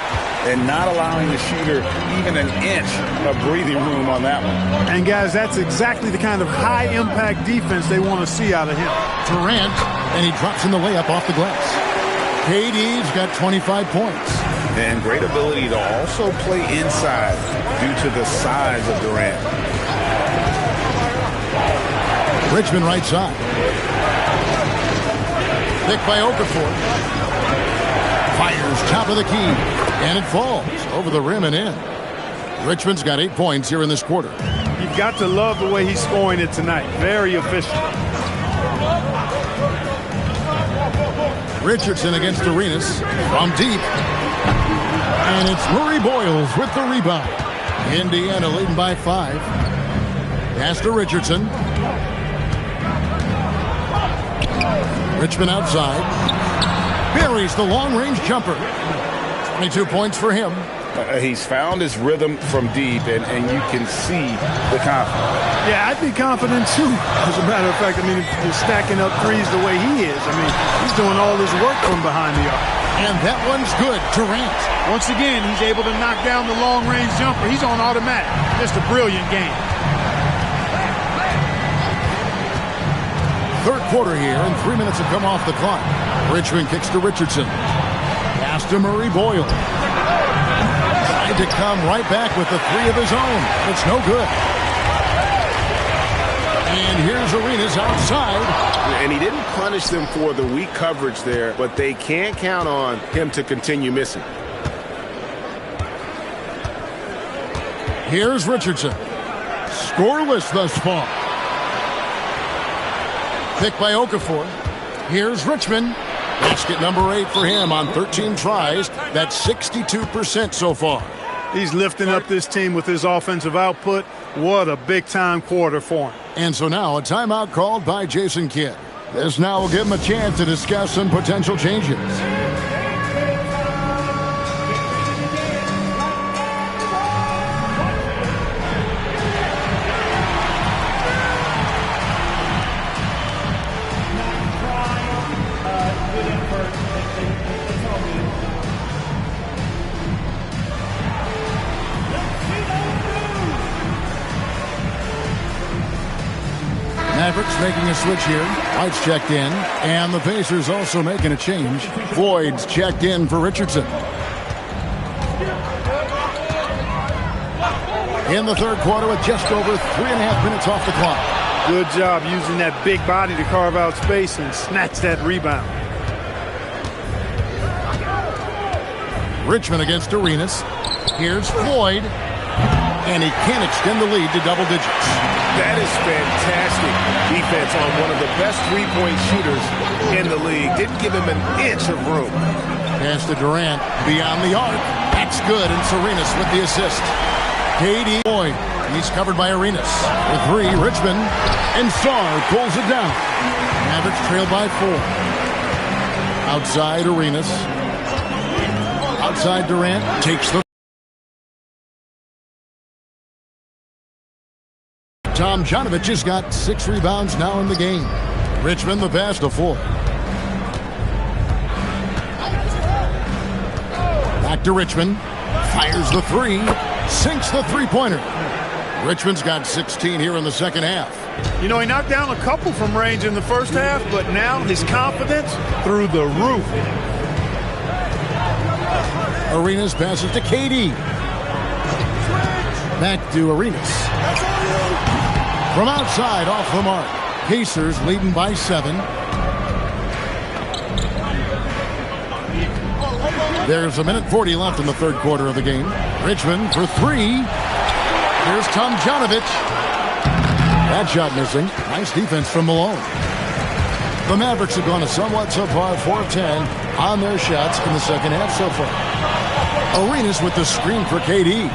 And not allowing the shooter even an inch of breathing room on that one. And guys, that's exactly the kind of high-impact defense they want to see out of him. Durant, and he drops in the layup off the glass. KD's got 25 points. And great ability to also play inside due to the size of Durant. Richmond right side. Pick by Okafor. Fires top of the key. And it falls over the rim and in. Richmond's got 8 points here in this quarter. You've got to love the way he's scoring it tonight. Very efficient. Richardson against Arenas from deep. And it's Murray Boyles with the rebound. Indiana leading by 5. Pass to Richardson. Richmond outside. Buries the long-range jumper. 22 points for him. He's found his rhythm from deep, and you can see the confidence. Yeah, I'd be confident too. As a matter of fact, I mean, he's stacking up threes the way he is. I mean, he's doing all his work from behind the arc. And that one's good. Durant. Once again, he's able to knock down the long-range jumper. He's on automatic. Just a brilliant game. Third quarter here, and 3 minutes have come off the clock. Richmond kicks to Richardson. Pass to Murray Boyle. Tried to come right back with the three of his own. It's no good. And here's Arenas outside. And he didn't punish them for the weak coverage there, but they can't count on him to continue missing. Here's Richardson. Scoreless thus far. Pick by Okafor. Here's Richmond. Basket number 8 for him on 13 tries. That's 62% so far. He's lifting up this team with his offensive output. What a big-time quarter for him. And so now a timeout called by Jason Kidd. This now will give him a chance to discuss some potential changes. Mavericks making a switch here. White's checked in. And the Pacers also making a change. Floyd's checked in for Richardson. In the third quarter with just over 3.5 minutes off the clock. Good job using that big body to carve out space and snatch that rebound. Richmond against Arenas. Here's Floyd. And he can't extend the lead to double digits. That is fantastic defense on one of the best three-point shooters in the league. Didn't give him an inch of room. Pass to Durant beyond the arc. That's good, and Arenas with the assist. KD Boyd. He's covered by Arenas. For three, Richmond. And Sarr pulls it down. Mavericks trail by 4. Outside Arenas. Outside Durant. Takes the Tom Janovich has got 6 rebounds now in the game. Richmond the pass to 4. Back to Richmond. Fires the 3. Sinks the three-pointer. Richmond's got 16 here in the second half. You know, he knocked down a couple from range in the first half, but now his confidence through the roof. Arenas passes to KD. Back to Arenas. From outside, off the mark. Pacers leading by 7. There's 1:40 left in the third quarter of the game. Richmond for 3. Here's Tom Janovich. That shot missing. Nice defense from Malone. The Mavericks have gone a somewhat subpar 4 of 10 on their shots in the second half so far. Arenas with the screen for KD.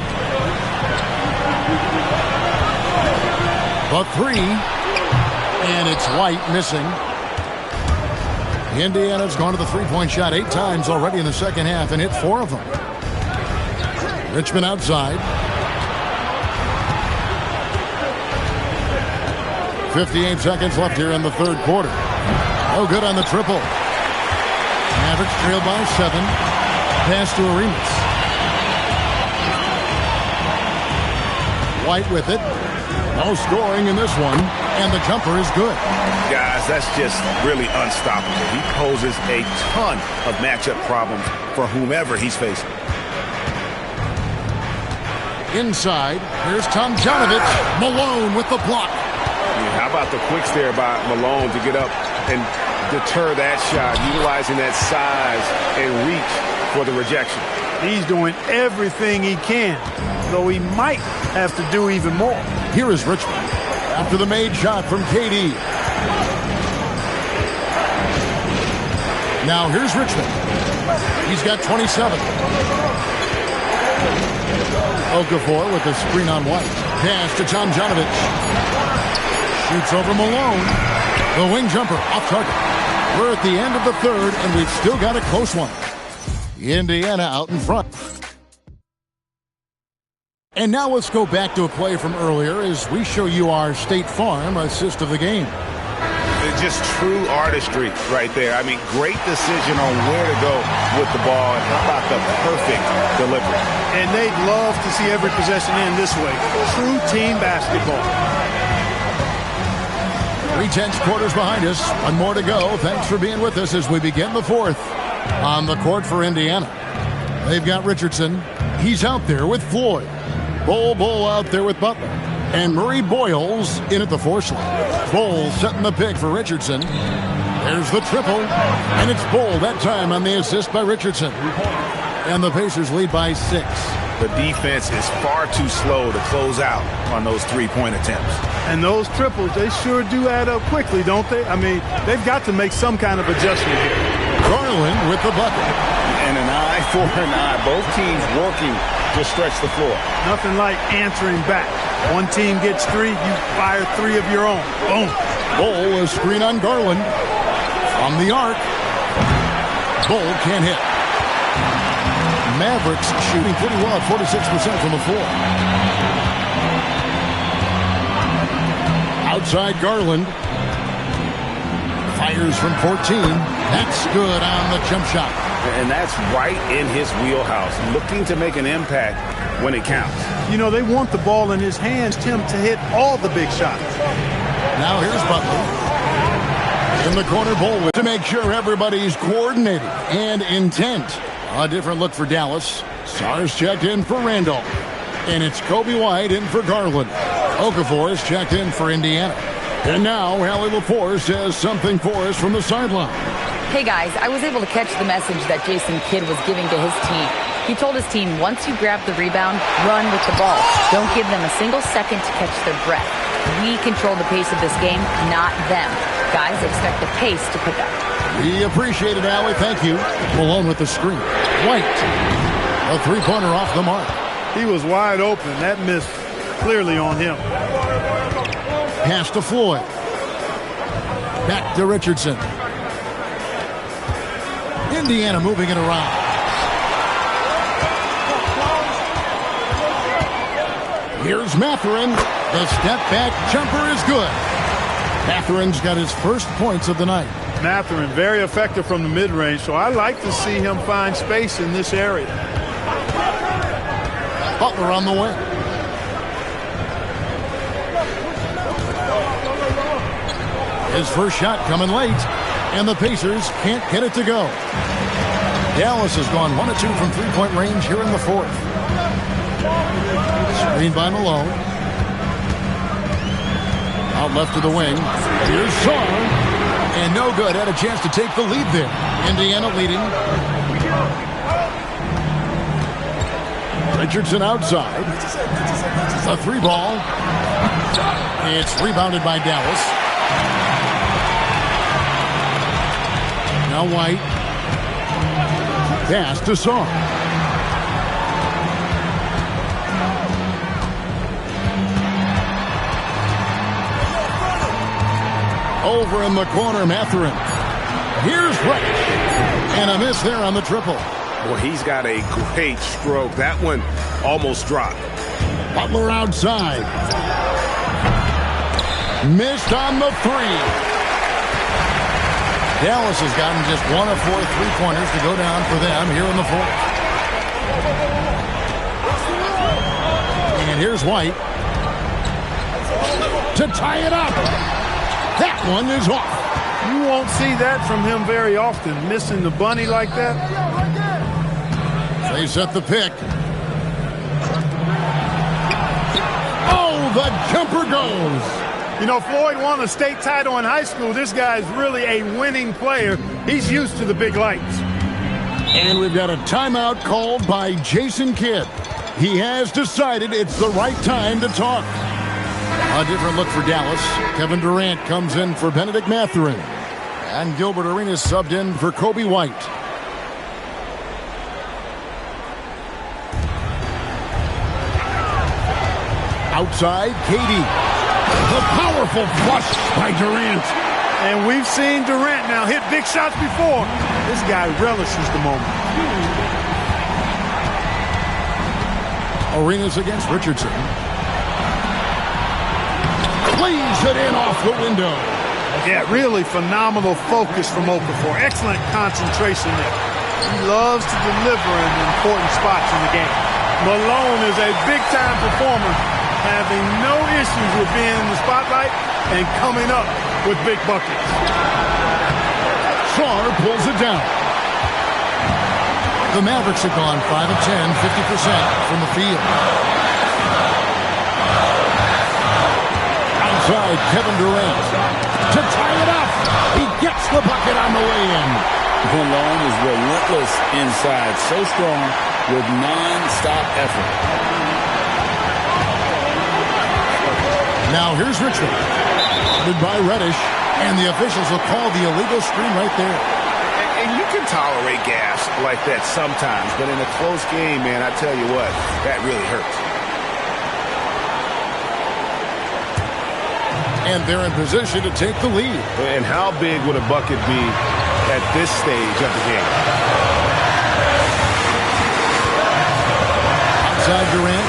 The 3, and it's White missing. Indiana's gone to the three-point shot 8 times already in the second half and hit 4 of them. Richmond outside. 58 seconds left here in the third quarter. No good on the triple. Mavericks trail by 7. Pass to Arenas. White with it. No scoring in this one, and the jumper is good. Guys, that's just really unstoppable. He poses a ton of matchup problems for whomever he's facing. Inside, here's Tom Janovich. Malone with the block. Yeah, how about the quicks there by Malone to get up and deter that shot, utilizing that size and reach for the rejection. He's doing everything he can, though he might have to do even more. Here is Richmond after the made shot from KD. Now here's Richmond. He's got 27. Okafor with the screen on White. Pass to Tom Janovich. Shoots over Malone. The wing jumper off target. We're at the end of the third, and we've still got a close one. Indiana out in front. And now let's go back to a play from earlier as we show you our State Farm assist of the game. It's just true artistry right there. I mean, great decision on where to go with the ball, and how about the perfect delivery. And they'd love to see every possession end this way. True team basketball. 3/10 quarters behind us. One more to go. Thanks for being with us as we begin the fourth. On the court for Indiana, they've got Richardson. He's out there with Floyd. Bull out there with Butler. And Murray Boyles in at the 4 slot. Bull setting the pick for Richardson. There's the triple. And it's Bull that time on the assist by Richardson. And the Pacers lead by 6. The defense is far too slow to close out on those three-point attempts. And those triples, they sure do add up quickly, don't they? I mean, they've got to make some kind of adjustment here. Garland with the bucket. And an eye for an eye. Both teams working to stretch the floor. Nothing like answering back. One team gets 3, you fire 3 of your own. Boom. Bull a screen on Garland. From the arc. Bull can't hit. Mavericks shooting pretty well, 46% from the floor. Outside Garland. Fires from 14. That's good on the jump shot. And that's right in his wheelhouse, looking to make an impact when it counts. You know, they want the ball in his hands, Tim, to hit all the big shots. Now here's Butler. In the corner, Bull to make sure everybody's coordinated and intent. A different look for Dallas. Sars checked in for Randall. And it's Kobe White in for Garland. Okafor is checked in for Indiana. And now Allie LaForce has something for us from the sideline. Hey guys, I was able to catch the message that Jason Kidd was giving to his team. He told his team, once you grab the rebound, run with the ball. Don't give them a single second to catch their breath. We control the pace of this game, not them. Guys, expect the pace to pick up. We appreciate it, Allie. Thank you. Malone with the screen. White. A three-pointer off the mark. He was wide open. That missed clearly on him. Pass to Floyd. Back to Richardson. Indiana moving it around. Here's Mathurin. The step-back jumper is good. Mathurin's got his first points of the night. Mathurin, very effective from the mid-range, so I like to see him find space in this area. Butler on the wing. His first shot coming late, and the Pacers can't get it to go. Dallas has gone 1 of 2 from three-point range here in the fourth. Screen by Malone. Out left to the wing. Here's Sar. And no good. Had a chance to take the lead there. Indiana leading. Richardson outside. A 3-ball. It's rebounded by Dallas. Now White. Pass to Sar. Over in the corner, Mathurin. Here's White. And a miss there on the triple. Well, he's got a great stroke. That one almost dropped. Butler outside. Missed on the 3. Dallas has gotten just 1 of 4 three-pointers to go down for them here in the fourth. And here's White. To tie it up. That one is off. You won't see that from him very often, missing the bunny like that. They set the pick. Oh, the jumper goes. You know, Floyd won a state title in high school. This guy is really a winning player. He's used to the big lights. And we've got a timeout called by Jason Kidd. He has decided it's the right time to talk. A different look for Dallas. Kevin Durant comes in for Benedict Mathurin. And Gilbert Arenas subbed in for Kobe White. Outside, Katie. The powerful flush by Durant. And we've seen Durant now hit big shots before. This guy relishes the moment. Arenas against Richardson. Cleans it in off the window. Yeah, really phenomenal focus from Okafor. Excellent concentration there. He loves to deliver in important spots in the game. Malone is a big-time performer, having no issues with being in the spotlight and coming up with big buckets. Sarr pulls it down. The Mavericks have gone 5 of 10, 50% from the field. Outside, Kevin Durant to tie it up. He gets the bucket on the way in. Malone is relentless inside, so strong with non-stop effort. Now here's Richmond. Guarded by Reddish, and the officials will call the illegal screen right there. And you can tolerate gas like that sometimes, but in a close game, man, I tell you what, that really hurts. And they're in position to take the lead. And how big would a bucket be at this stage of the game? Outside Durant.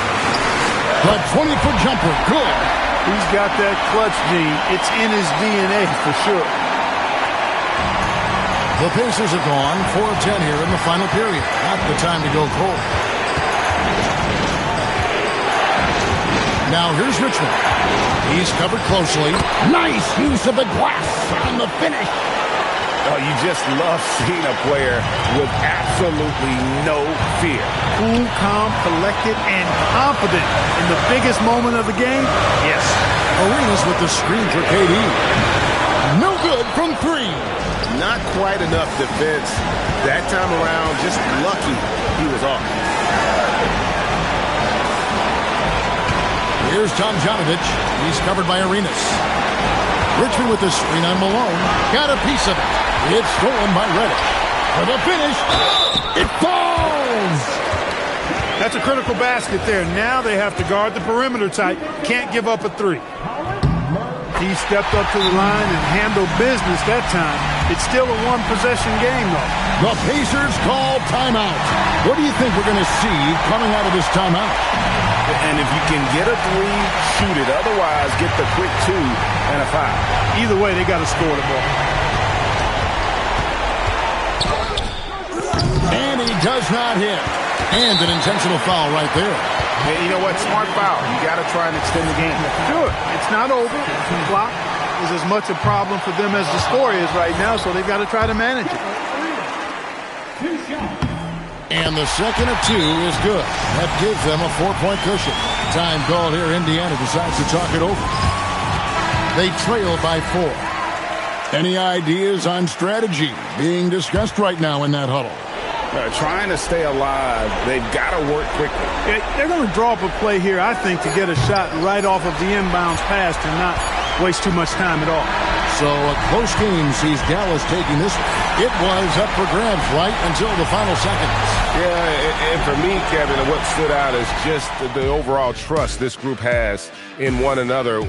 The 20-foot jumper. Good. He's got that clutch gene. It's in his DNA for sure. The Pacers have gone 4 of 10 here in the final period. Not the time to go cold. Now here's Richmond. He's covered closely. Nice use of the glass on the finish. Oh, you just love seeing a player with absolutely no fear. Cool, calm, collected, and confident in the biggest moment of the game. Yes. Arenas with the screen for KD. No good from 3. Not quite enough defense. That time around, just lucky he was off. Here's Tomjanovich. He's covered by Arenas. Richmond with the screen on Malone. Got a piece of it. It's stolen by Reddish. For the finish. It falls! That's a critical basket there. Now they have to guard the perimeter tight. Can't give up a 3. He stepped up to the line and handled business that time. It's still a one-possession game, though. The Pacers call timeout. What do you think we're going to see coming out of this timeout? And if you can get a 3, shoot it. Otherwise, get the quick 2 and a 5. Either way, they got to score the ball. And he does not hit. And an intentional foul right there. And you know what? Smart foul. You got to try and extend the game. Sure. It's not over. The clock is as much a problem for them as the score is right now, so they've got to try to manage it. And the second of 2 is good. That gives them a 4-point cushion. Time called here. Indiana decides to talk it over. They trail by 4. Any ideas on strategy being discussed right now in that huddle? Trying to stay alive. They've got to work quickly. They're going to draw up a play here, I think, to get a shot right off of the inbounds pass and not waste too much time at all. So a close game sees Dallas taking this one. It was up for grabs right until the final seconds. Yeah, and for me, Kevin, what stood out is just the overall trust this group has in one another.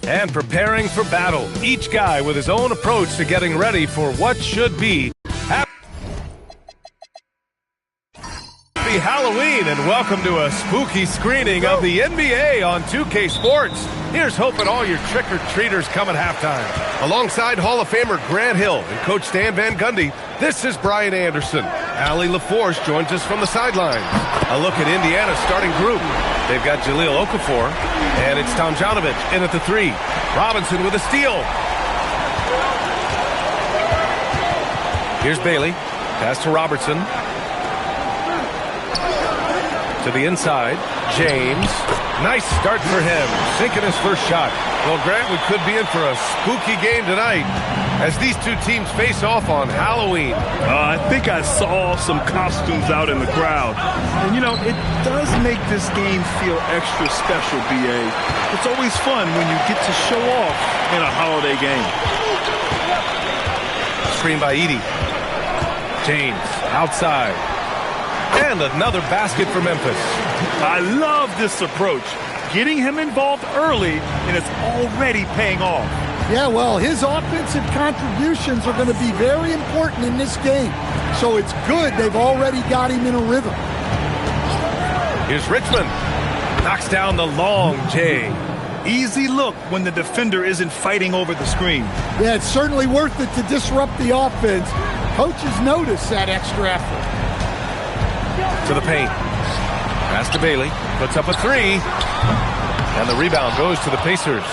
And preparing for battle. Each guy with his own approach to getting ready for what should be Happy Halloween, and welcome to a spooky screening of the NBA on 2K Sports. Here's hoping all your trick-or-treaters come at halftime. Alongside Hall of Famer Grant Hill and Coach Stan Van Gundy, this is Brian Anderson. Allie LaForce joins us from the sidelines. A look at Indiana's starting group. They've got Jahlil Okafor, and it's Tomjanovich in at the 3. Robinson with a steal. Here's Bailey. Pass to Robertson. To the inside, James. Nice start for him, sinking his first shot. Well, Grant, we could be in for a spooky game tonight as these two teams face off on Halloween. I think I saw some costumes out in the crowd. And, you know, it does make this game feel extra special, B.A. It's always fun when you get to show off in a holiday game. Screen by Edey. James, outside. And another basket for Memphis. I love this approach. Getting him involved early, and it's already paying off. Yeah, well, his offensive contributions are going to be very important in this game. So it's good they've already got him in a rhythm. Here's Richmond. Knocks down the long J. Easy look when the defender isn't fighting over the screen. Yeah, it's certainly worth it to disrupt the offense. Coaches notice that extra effort. To the paint. Pass to Bailey. Puts up a 3. And the rebound goes to the Pacers.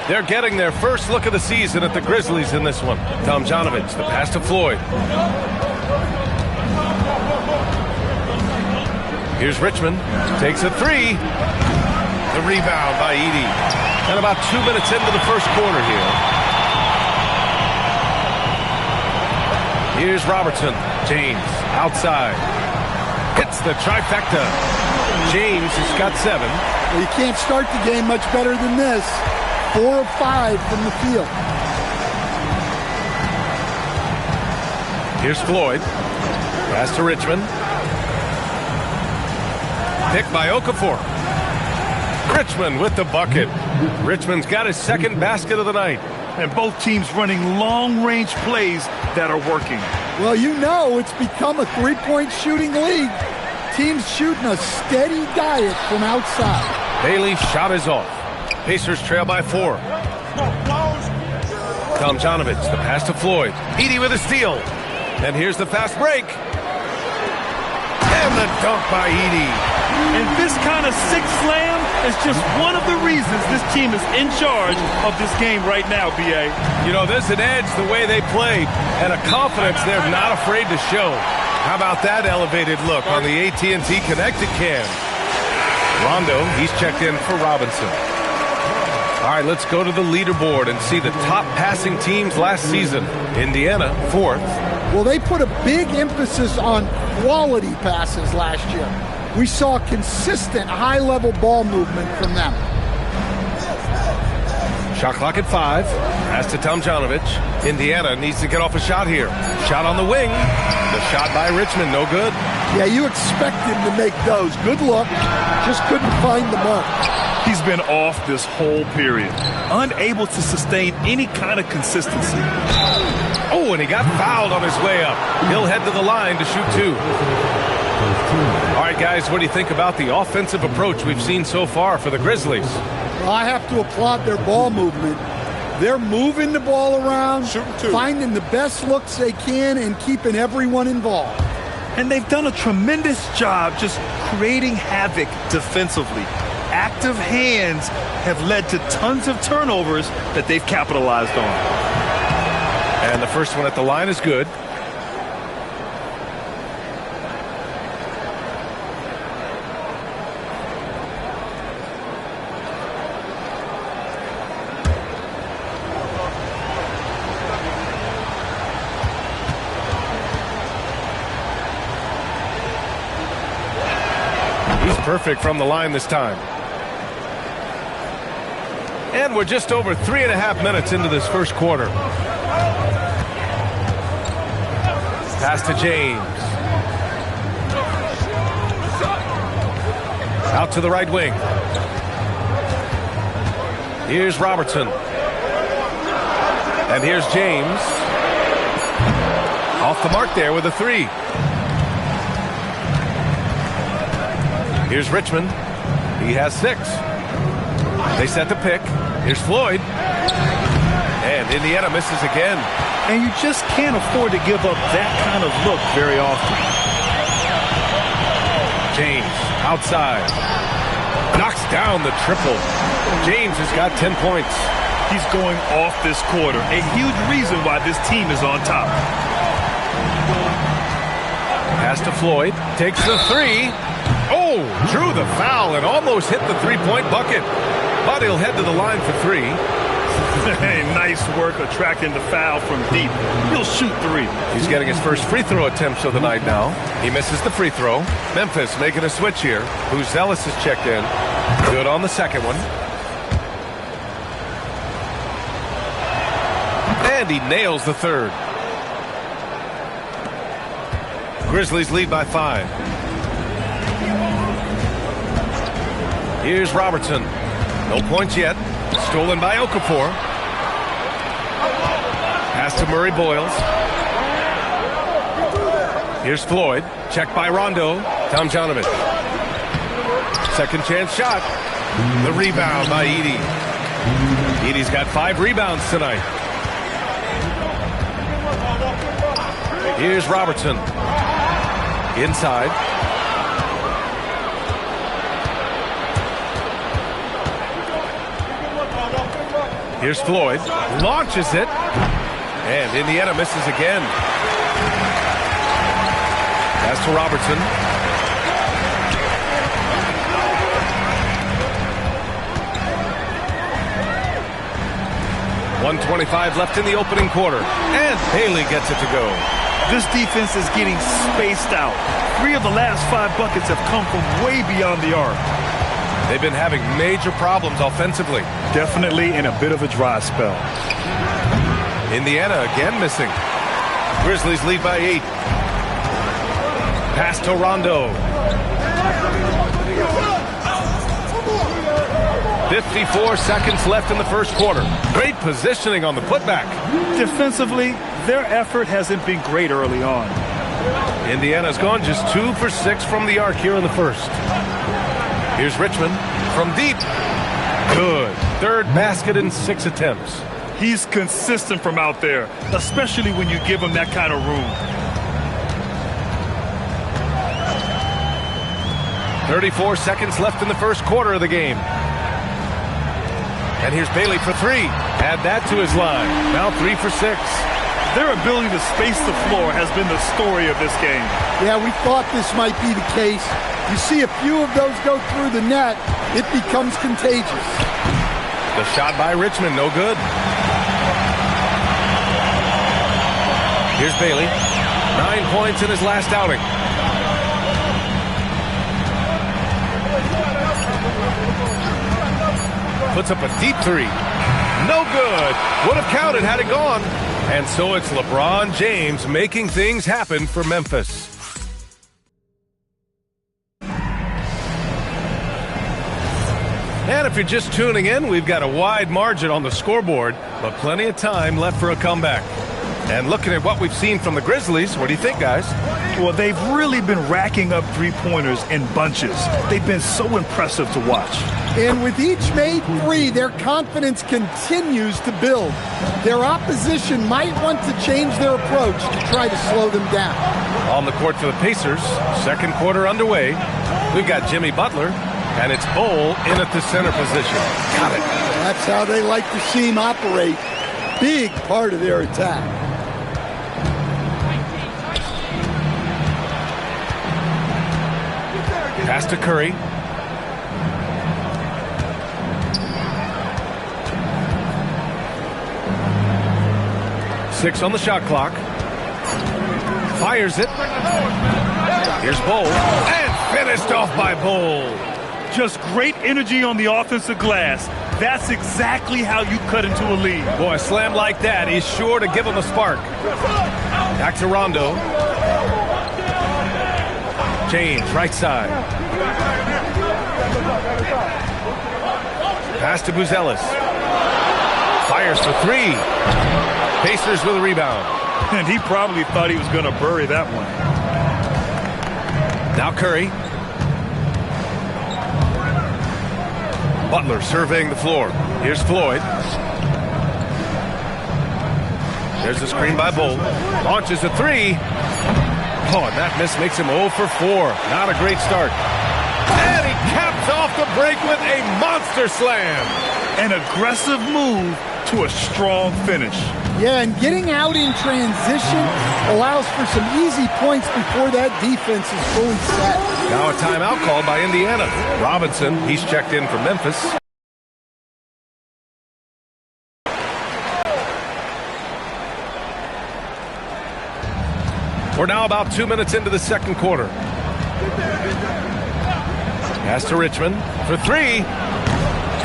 They're getting their first look of the season at the Grizzlies in this one. Tomjanovich, the pass to Floyd. Here's Richmond. Takes a 3. The rebound by Edey. And about 2 minutes into the first quarter here. Here's Robertson. James outside. Hits the trifecta. James has got 7. Well, you can't start the game much better than this. 4 of 5 from the field. Here's Floyd. Pass to Richmond. Picked by Okafor. Richmond with the bucket. Richmond's got his second basket of the night. And both teams running long-range plays that are working. Well, you know it's become a three-point shooting league. Teams shooting a steady diet from outside. Bailey's shot is off. Pacers trail by 4. Tomjanovich, the pass to Floyd. Edey with a steal. And here's the fast break. And the dunk by Edey. And this kind of six slam is just one of the reasons this team is in charge of this game right now, B.A. You know, there's an edge the way they played and a confidence they're not afraid to show. How about that elevated look on the AT&T Connected Cam? Rondo, he's checked in for Robinson. All right, let's go to the leaderboard and see the top passing teams last season. Indiana, 4th. Well, they put a big emphasis on quality passes last year. We saw consistent high-level ball movement from them. Shot clock at 5. Pass to Tomjanovich. Indiana needs to get off a shot here. Shot on the wing. The shot by Richmond, no good. Yeah, you expect him to make those. Good look. Just couldn't find the mark. He's been off this whole period. Unable to sustain any kind of consistency. Oh, and he got fouled on his way up. He'll head to the line to shoot 2. All right, guys, what do you think about the offensive approach we've seen so far for the Grizzlies? Well, I have to applaud their ball movement. They're moving the ball around, finding the best looks they can, and keeping everyone involved. And they've done a tremendous job just creating havoc defensively. Active hands have led to tons of turnovers that they've capitalized on. And the first one at the line is good. Perfect from the line this time. And we're just over 3.5 minutes into this first quarter. Pass to James. Out to the right wing. Here's Robertson. And here's James. Off the mark there with a 3. Here's Richmond. He has 6. They set the pick. Here's Floyd. And Indiana misses again. And you just can't afford to give up that kind of look very often. James outside. Knocks down the triple. James has got 10 points. He's going off this quarter. A huge reason why this team is on top. Pass to Floyd. Takes the 3. Oh, drew the foul and almost hit the 3-point bucket. But he'll head to the line for 3. Hey, nice work attracting the foul from deep. He'll shoot 3. He's getting his first free throw attempts of the night now. He misses the free throw. Memphis making a switch here. Buzelis has checked in. Good on the second one. And he nails the third. Grizzlies lead by 5. Here's Robertson. No points yet. Stolen by Okafor. Pass to Murray Boyles. Here's Floyd. Checked by Rondo. Tomjanovich. Second chance shot. The rebound by Edey. Edey's got 5 rebounds tonight. Here's Robertson. Inside. Here's Floyd. Launches it. And Indiana misses again. Pass to Robertson. .125 left in the opening quarter. And Haley gets it to go. This defense is getting spaced out. 3 of the last 5 buckets have come from way beyond the arc. They've been having major problems offensively. Definitely in a bit of a dry spell. Indiana again missing. Grizzlies lead by 8. Pass to Rondo. 54 seconds left in the first quarter. Great positioning on the putback. Defensively, their effort hasn't been great early on. Indiana's gone just 2 for 6 from the arc here in the first. Here's Richmond from deep. Good. Third basket in 6 attempts. He's consistent from out there, especially when you give him that kind of room. 34 seconds left in the first quarter of the game. And here's Bailey for 3. Add that to his line. Now 3 for 6. Their ability to space the floor has been the story of this game. Yeah, we thought this might be the case. You see a few of those go through the net, it becomes contagious. The shot by Richmond, no good. Here's Bailey. 9 points in his last outing. Puts up a deep 3. No good. Would have counted had it gone. And so it's LeBron James making things happen for Memphis. And if you're just tuning in, we've got a wide margin on the scoreboard, but plenty of time left for a comeback. And looking at what we've seen from the Grizzlies, what do you think, guys? Well, they've really been racking up three-pointers in bunches. They've been so impressive to watch. And with each made 3, their confidence continues to build. Their opposition might want to change their approach to try to slow them down. On the court for the Pacers, second quarter underway. We've got Jimmy Butler, and it's Bol in at the center position. Got it. That's how they like to see him operate. Big part of their attack. Pass to Curry. Six on the shot clock. Fires it. Here's Bol. And finished off by Bol. Just great energy on the offensive glass. That's exactly how you cut into a lead. Boy, a slam like that is sure to give him a spark. Back to Rondo. James, right side. Pass to Buzelis. Fires for 3. Pacers with a rebound. And he probably thought he was going to bury that one. Now Curry. Butler surveying the floor. Here's Floyd. There's the screen by Bolt. Launches a three. Oh, and that miss makes him 0 for 4. Not a great start. And he caps off the break with a monster slam. An aggressive move to a strong finish. Yeah, and getting out in transition allows for some easy points before that defense is fully set. Now a timeout called by Indiana. Robinson, he's checked in from Memphis. We're now about 2 minutes into the second quarter. Pass to Richmond for three.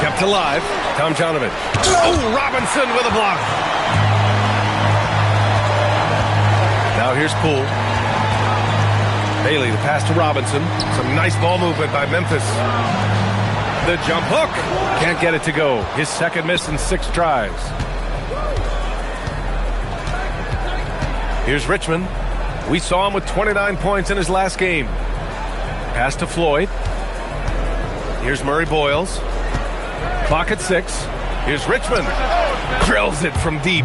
Kept alive. Tomjanovich. Oh, Robinson with a block. Now here's Poole. Bailey, the pass to Robinson. Some nice ball movement by Memphis. The jump hook. Can't get it to go. His second miss in 6 tries. Here's Richmond. We saw him with 29 points in his last game. Pass to Floyd. Here's Murray Boyles. Clock at 6. Here's Richmond. Drills it from deep.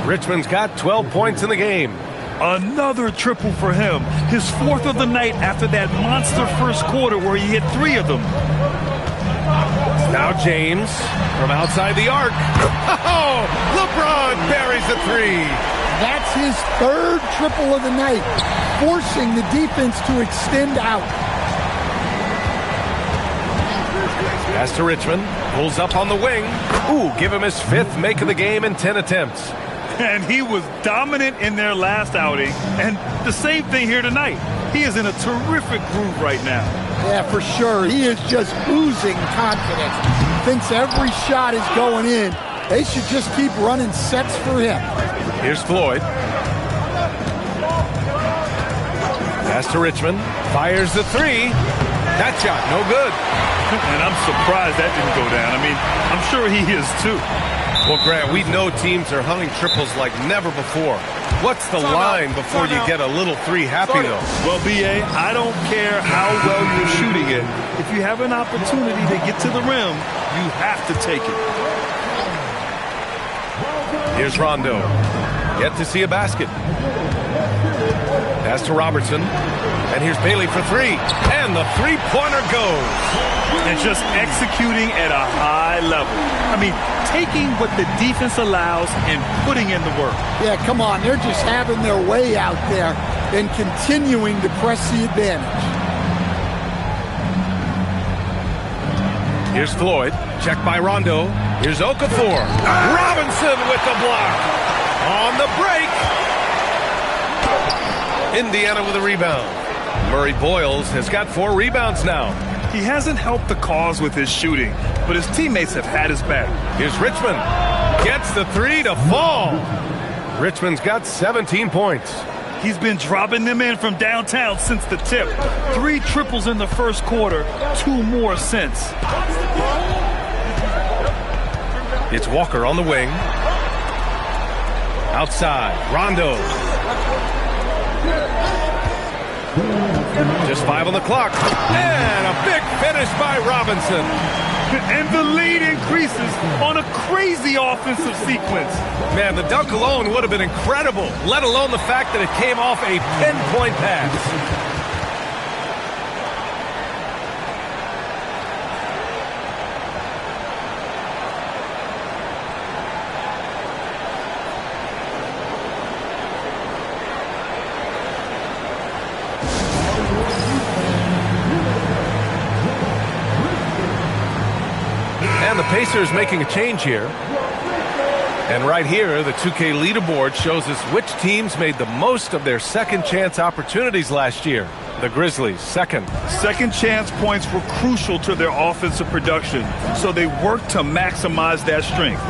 Richmond's got 12 points in the game. Another triple for him. His 4th of the night after that monster first quarter where he hit 3 of them. Now James from outside the arc. Oh, LeBron buries a 3. That's his 3rd triple of the night, forcing the defense to extend out. Pass to Richmond. Pulls up on the wing. Ooh, give him his 5th make of the game in 10 attempts. And he was dominant in their last outing. And the same thing here tonight. He is in a terrific groove right now. Yeah, for sure. He is just oozing confidence. Thinks every shot is going in. They should just keep running sets for him. Here's Floyd. Pass to Richmond. Fires the 3. That shot, no good. And I'm surprised that didn't go down. I mean, I'm sure he is too. Well, Grant, we know teams are hunting triples like never before. What's the line before you get a little 3 happy, though? Well, B.A., I don't care how well you're shooting it. If you have an opportunity to get to the rim, you have to take it. Here's Rondo. Yet to see a basket. Pass to Robertson. And here's Bailey for 3. And the three-pointer goes. And just executing at a high level. I mean, taking what the defense allows and putting in the work. Yeah, come on. They're just having their way out there and continuing to press the advantage. Here's Floyd. Checked by Rondo. Here's Okafor. Robinson with the block. On the break. Indiana with a rebound. Murray Boyles has got 4 rebounds now. He hasn't helped the cause with his shooting, but his teammates have had his back. Here's Richmond. Gets the 3 to fall. Richmond's got 17 points. He's been dropping them in from downtown since the tip. 3 triples in the first quarter, 2 more since. It's Walker on the wing. Outside, Rondo. Just 5 on the clock. And a big finish by Robinson. And the lead increases on a crazy offensive sequence. Man, the dunk alone would have been incredible, let alone the fact that it came off a pinpoint pass. And the Pacers making a change here. And right here, the 2K leaderboard shows us which teams made the most of their second chance opportunities last year. The Grizzlies, second. Second chance points were crucial to their offensive production, so they worked to maximize that strength.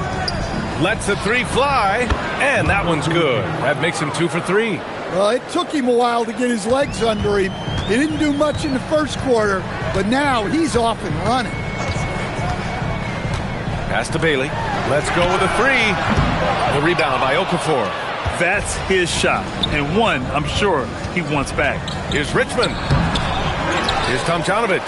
Lets the 3 fly, and that one's good. That makes him 2 for 3. Well, it took him a while to get his legs under him. He didn't do much in the first quarter, but now he's off and running. Pass to Bailey. Let's go with a three. The rebound by Okafor. That's his shot, and one I'm sure he wants back. Here's Richmond. Here's Tomjanovich.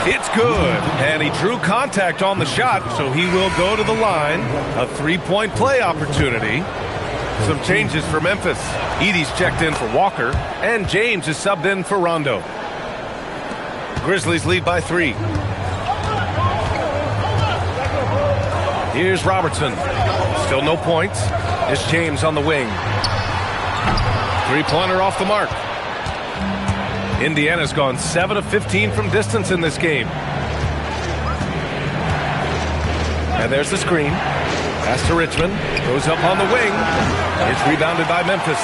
It's good, and he drew contact on the shot, so he will go to the line. A three-point play opportunity. Some changes for Memphis. Edey's checked in for Walker, and James is subbed in for Rondo. Grizzlies lead by 3. Here's Robertson. Still no points. It's James on the wing. Three-pointer off the mark. Indiana's gone 7 of 15 from distance in this game. And there's the screen. Pass to Richmond. Goes up on the wing. It's rebounded by Memphis.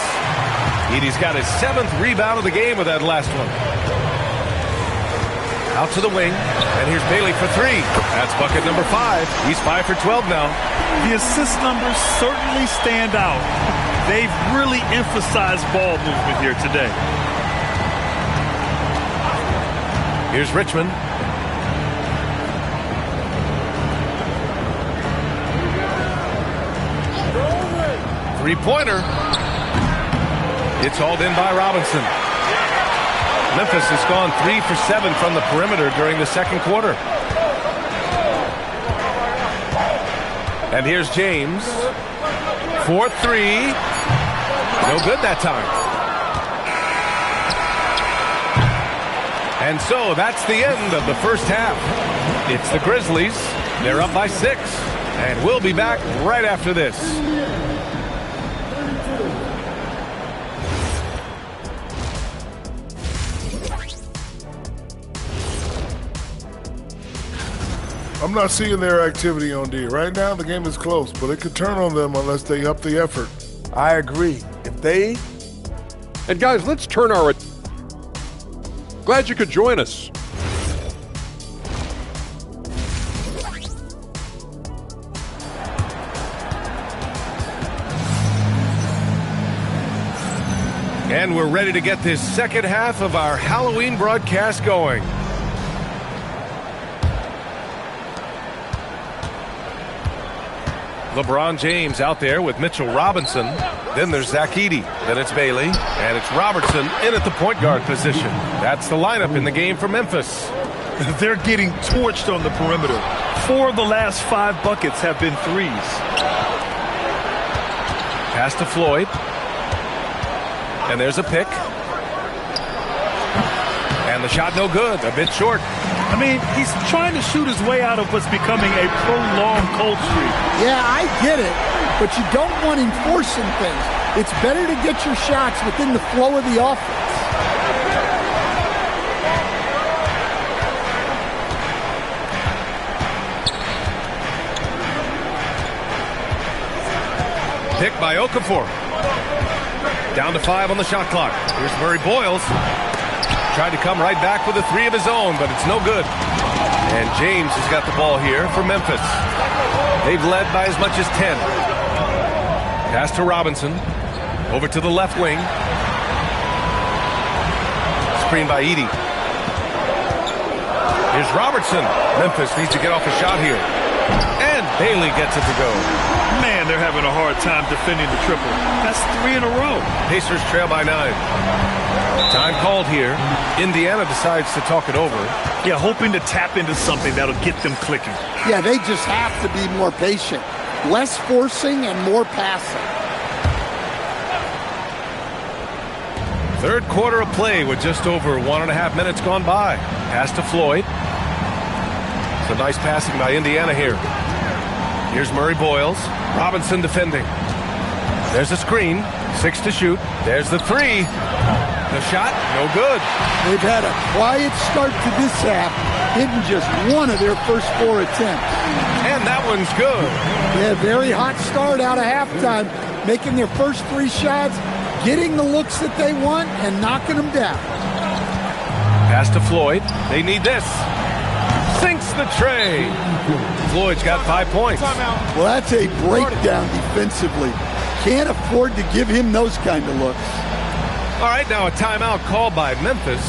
Edey's got his 7th rebound of the game with that last one. Out to the wing. And here's Bailey for 3. That's bucket number 5. He's 5 for 12 now. The assist numbers certainly stand out. They've really emphasized ball movement here today. Here's Richmond. Three-pointer. It's hauled in by Robinson. Memphis has gone 3 for 7 from the perimeter during the second quarter. And here's James. 4-3. No good that time. And so that's the end of the first half. It's the Grizzlies. They're up by 6. And we'll be back right after this. I'm not seeing their activity on D. Right now, the game is close, but it could turn on them unless they up the effort. I agree. If they... And guys, let's turn our... Glad you could join us. And we're ready to get this second half of our Halloween broadcast going. LeBron James out there with Mitchell Robinson. Then there's Zach Edey. Then it's Bailey. And it's Robertson in at the point guard position. That's the lineup in the game for Memphis. They're getting torched on the perimeter. 4 of the last 5 buckets have been threes. Pass to Floyd. And there's a pick. And the shot no good. A bit short. I mean, he's trying to shoot his way out of what's becoming a prolonged cold streak. Yeah, I get it, but you don't want him forcing things. It's better to get your shots within the flow of the offense. Pick by Okafor. Down to 5 on the shot clock. Here's Murray Boyles. Tried to come right back with a 3 of his own, but it's no good. And James has got the ball here for Memphis. They've led by as much as 10. Pass to Robinson. Over to the left wing. Screen by Edey. Here's Robertson. Memphis needs to get off a shot here. And Bailey gets it to go. Man, they're having a hard time defending the triple. That's 3 in a row. Pacers trail by 9. Time called here. Indiana decides to talk it over. Yeah, hoping to tap into something that'll get them clicking. Yeah, they just have to be more patient. Less forcing and more passing. Third quarter of play with just over 1.5 minutes gone by. Pass to Floyd. Some nice passing by Indiana here. Here's Murray Boyles. Robinson defending. There's a screen. 6 to shoot. There's the 3. The shot, no good. They've had a quiet start to this half, hitting just 1 of their first 4 attempts. And that one's good. Yeah, very hot start out of halftime, making their first 3 shots, getting the looks that they want, and knocking them down. Pass to Floyd. They need this. Sinks the tray. Floyd's got 5 points. Well, that's a breakdown defensively. Can't afford to give him those kind of looks. All right, now a timeout called by Memphis.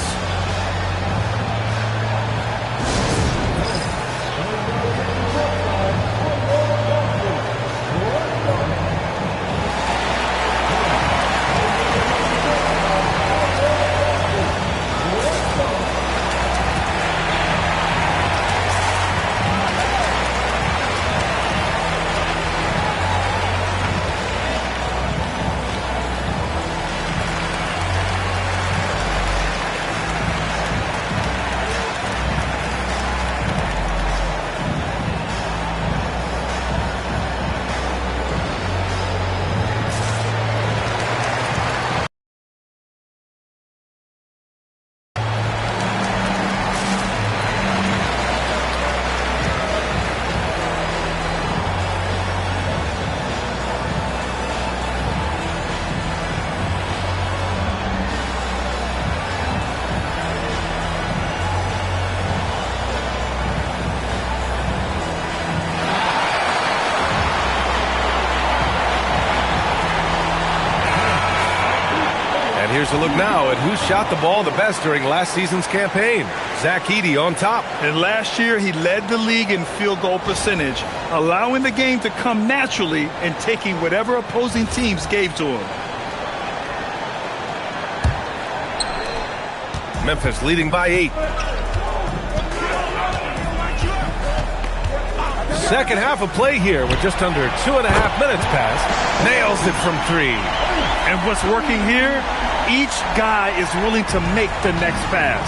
Here's a look now at who shot the ball the best during last season's campaign. Zach Edey on top. And last year, he led the league in field goal percentage, allowing the game to come naturally and taking whatever opposing teams gave to him. Memphis leading by 8. Second half of play here with just under 2.5 minutes passed. Nails it from 3. And what's working here? Each guy is willing to make the next pass.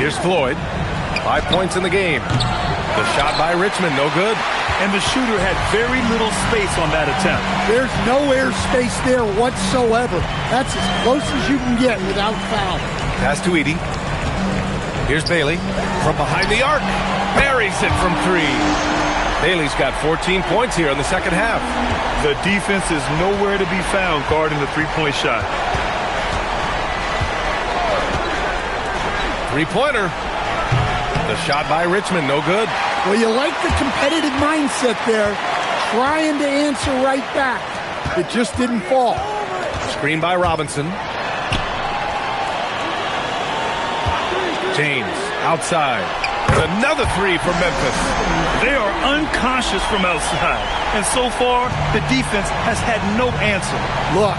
Here's Floyd. 5 points in the game. The shot by Richmond, no good. And the shooter had very little space on that attempt. There's no air space there whatsoever. That's as close as you can get without foul. Pass to Edey. Here's Bailey from behind the arc. Buries it from 3. Bailey's got 14 points here in the second half. The defense is nowhere to be found guarding the three-point shot. Three-pointer. The shot by Richmond, no good. Well, you like the competitive mindset there, trying to answer right back. It just didn't fall. Screen by Robinson. James outside. Another 3 for Memphis. They are unconscious from outside. And so far, the defense has had no answer. Look,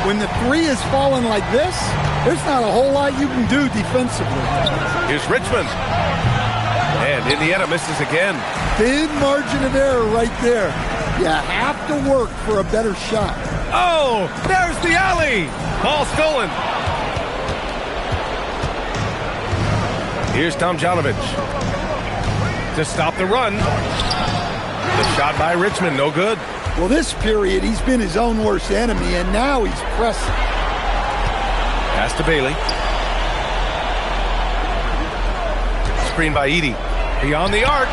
when the 3 is falling like this, there's not a whole lot you can do defensively. Here's Richmond. And Indiana misses again. Thin margin of error right there. You have to work for a better shot. Oh, there's the alley. Ball stolen. Here's Tomjanovich to stop the run. The shot by Richmond, no good. Well, this period, he's been his own worst enemy, and now he's pressing. Pass to Bailey. Screen by Edey. Beyond the arc.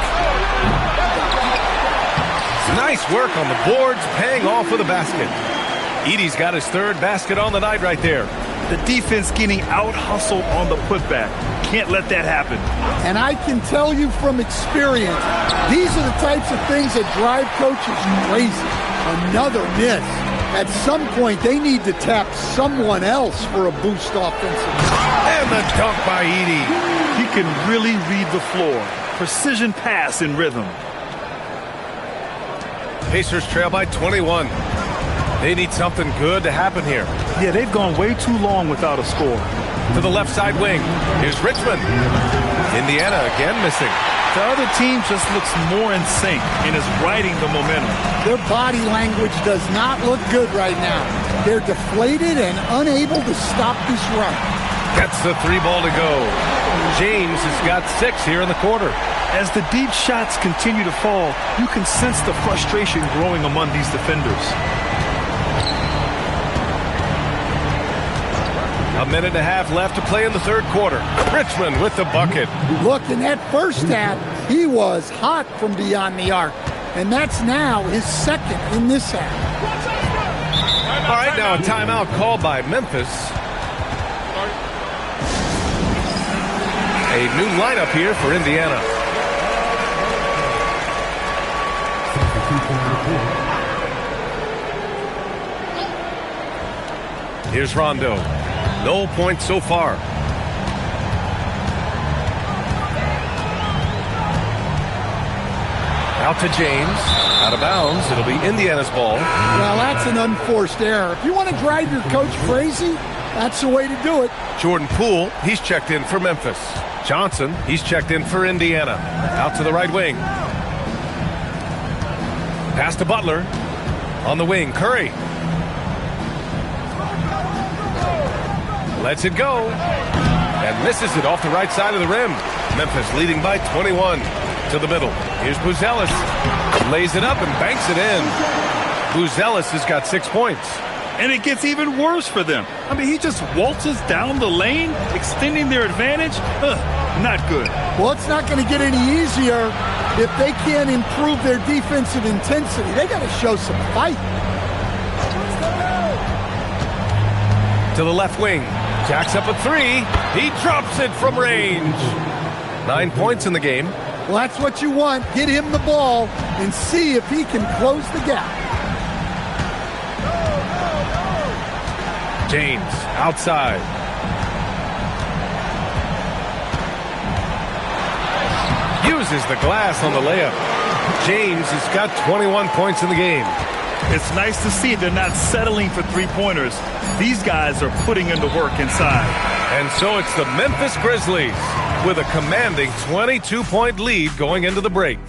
Nice work on the boards, paying off with a basket. Edey's got his 3rd basket on the night right there. The defense getting out-hustled on the putback. Can't let that happen. And I can tell you from experience, these are the types of things that drive coaches crazy. Another miss. At some point, they need to tap someone else for a boost offensively. And the dunk by Edey. He can really read the floor. Precision pass in rhythm. Pacers trail by 21. They need something good to happen here. Yeah, they've gone way too long without a score. To the left side wing. Here's Richmond. Indiana again missing. The other team just looks more in sync and is riding the momentum. Their body language does not look good right now. They're deflated and unable to stop this run. Gets the 3 ball to go. James has got 6 here in the quarter. As the deep shots continue to fall, you can sense the frustration growing among these defenders. A minute and a half left to play in the 3rd quarter. Richmond with the bucket. Look, in that first half, he was hot from beyond the arc. And that's now his 2nd in this half. All right, now a timeout called by Memphis. A new lineup here for Indiana. Here's Rondo. No points so far. Out to James. Out of bounds. It'll be Indiana's ball. Well, that's an unforced error. If you want to drive your coach crazy, that's the way to do it. Jordan Poole, he's checked in for Memphis. Johnson, he's checked in for Indiana. Out to the right wing. Pass to Butler. On the wing, Curry. Lets it go. And misses it off the right side of the rim. Memphis leading by 21. To the middle. Here's Buzelis. Lays it up and banks it in. Buzelis has got 6 points. And it gets even worse for them. I mean, he just waltzes down the lane, extending their advantage. Not good. Well, it's not going to get any easier if they can't improve their defensive intensity. They got to show some fight. To the left wing. Jacks up a 3. He drops it from range. 9 points in the game. Well, that's what you want. Get him the ball and see if he can close the gap. James outside. Uses the glass on the layup. James has got 21 points in the game. It's nice to see they're not settling for three-pointers. These guys are putting in the work inside. And so it's the Memphis Grizzlies with a commanding 22-point lead going into the break.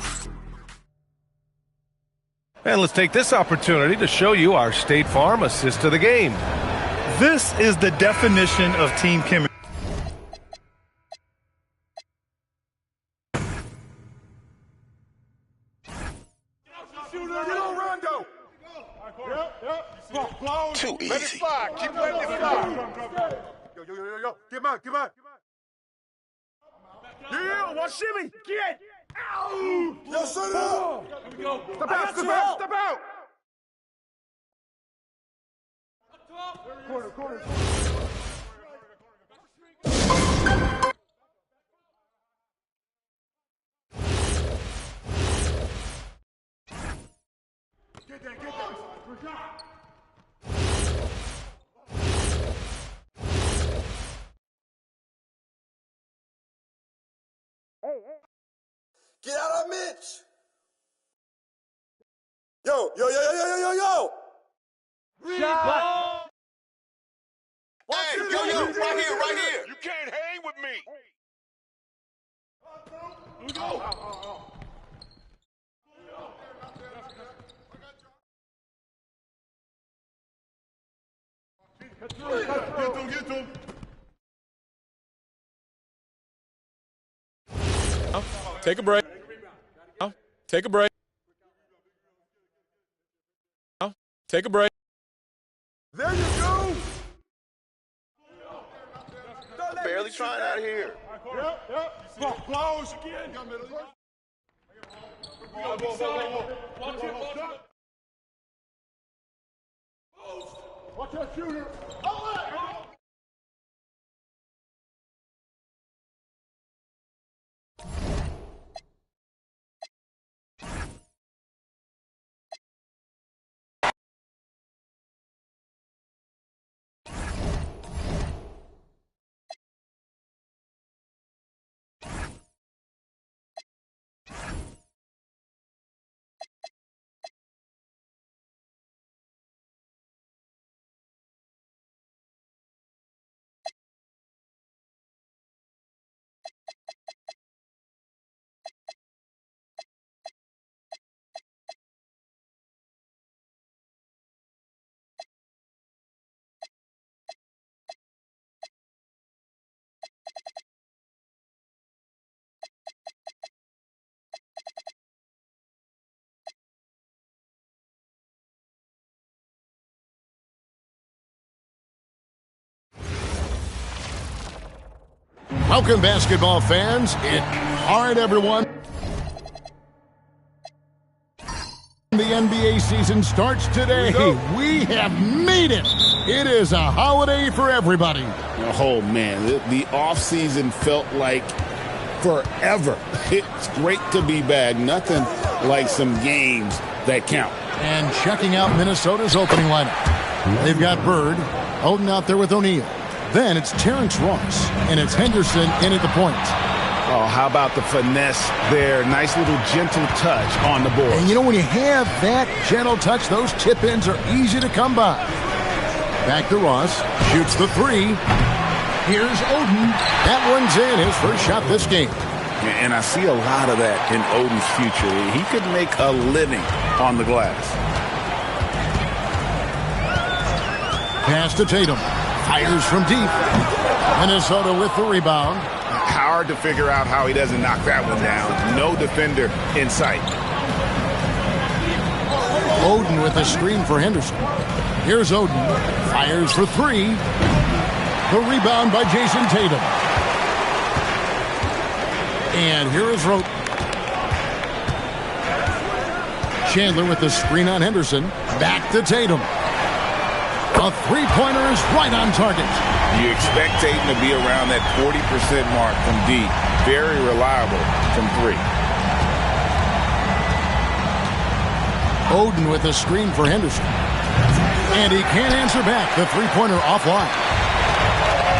And let's take this opportunity to show you our State Farm assist of the game. This is the definition of team chemistry. Too easy. Let it fly. Keep letting it fly. Yo. Get him out. Yeah, one shimmy. Get. Ow. Yes, sir. Here we go. Step out. Corner. Get that. Get out of Mitch! Yo! Shot! Hey, yo, right here! You can't hang with me! Get to him! Take a break. Take a break. Take a break. There you go. Barely trying out of here. Yep. Close again. Watch that shooter. Welcome, basketball fans. All right, everyone. The NBA season starts today. We have made it. It is a holiday for everybody. Oh, man, the offseason felt like forever. It's great to be back. Nothing like some games that count. And checking out Minnesota's opening lineup. They've got Bird, Oden out there with O'Neal. Then it's Terrence Ross, and it's Henderson in at the point. Oh, how about the finesse there? Nice little gentle touch on the board. And you know, when you have that gentle touch, those tip-ins are easy to come by. Back to Ross, shoots the three. Here's Oden. That one's in, his first shot this game. And I see a lot of that in Oden's future. He could make a living on the glass. Pass to Tatum. Fires from deep. Minnesota with the rebound. Hard to figure out how he doesn't knock that one down. No defender in sight. Oden with a screen for Henderson. Here's Oden. Fires for three. The rebound by Jason Tatum. And here is Rote. Chandler with the screen on Henderson. Back to Tatum. A three-pointer is right on target. You expect Tatum to be around that 40% mark from deep. Very reliable from three. Oden with a screen for Henderson. And he can't answer back. The three-pointer offline.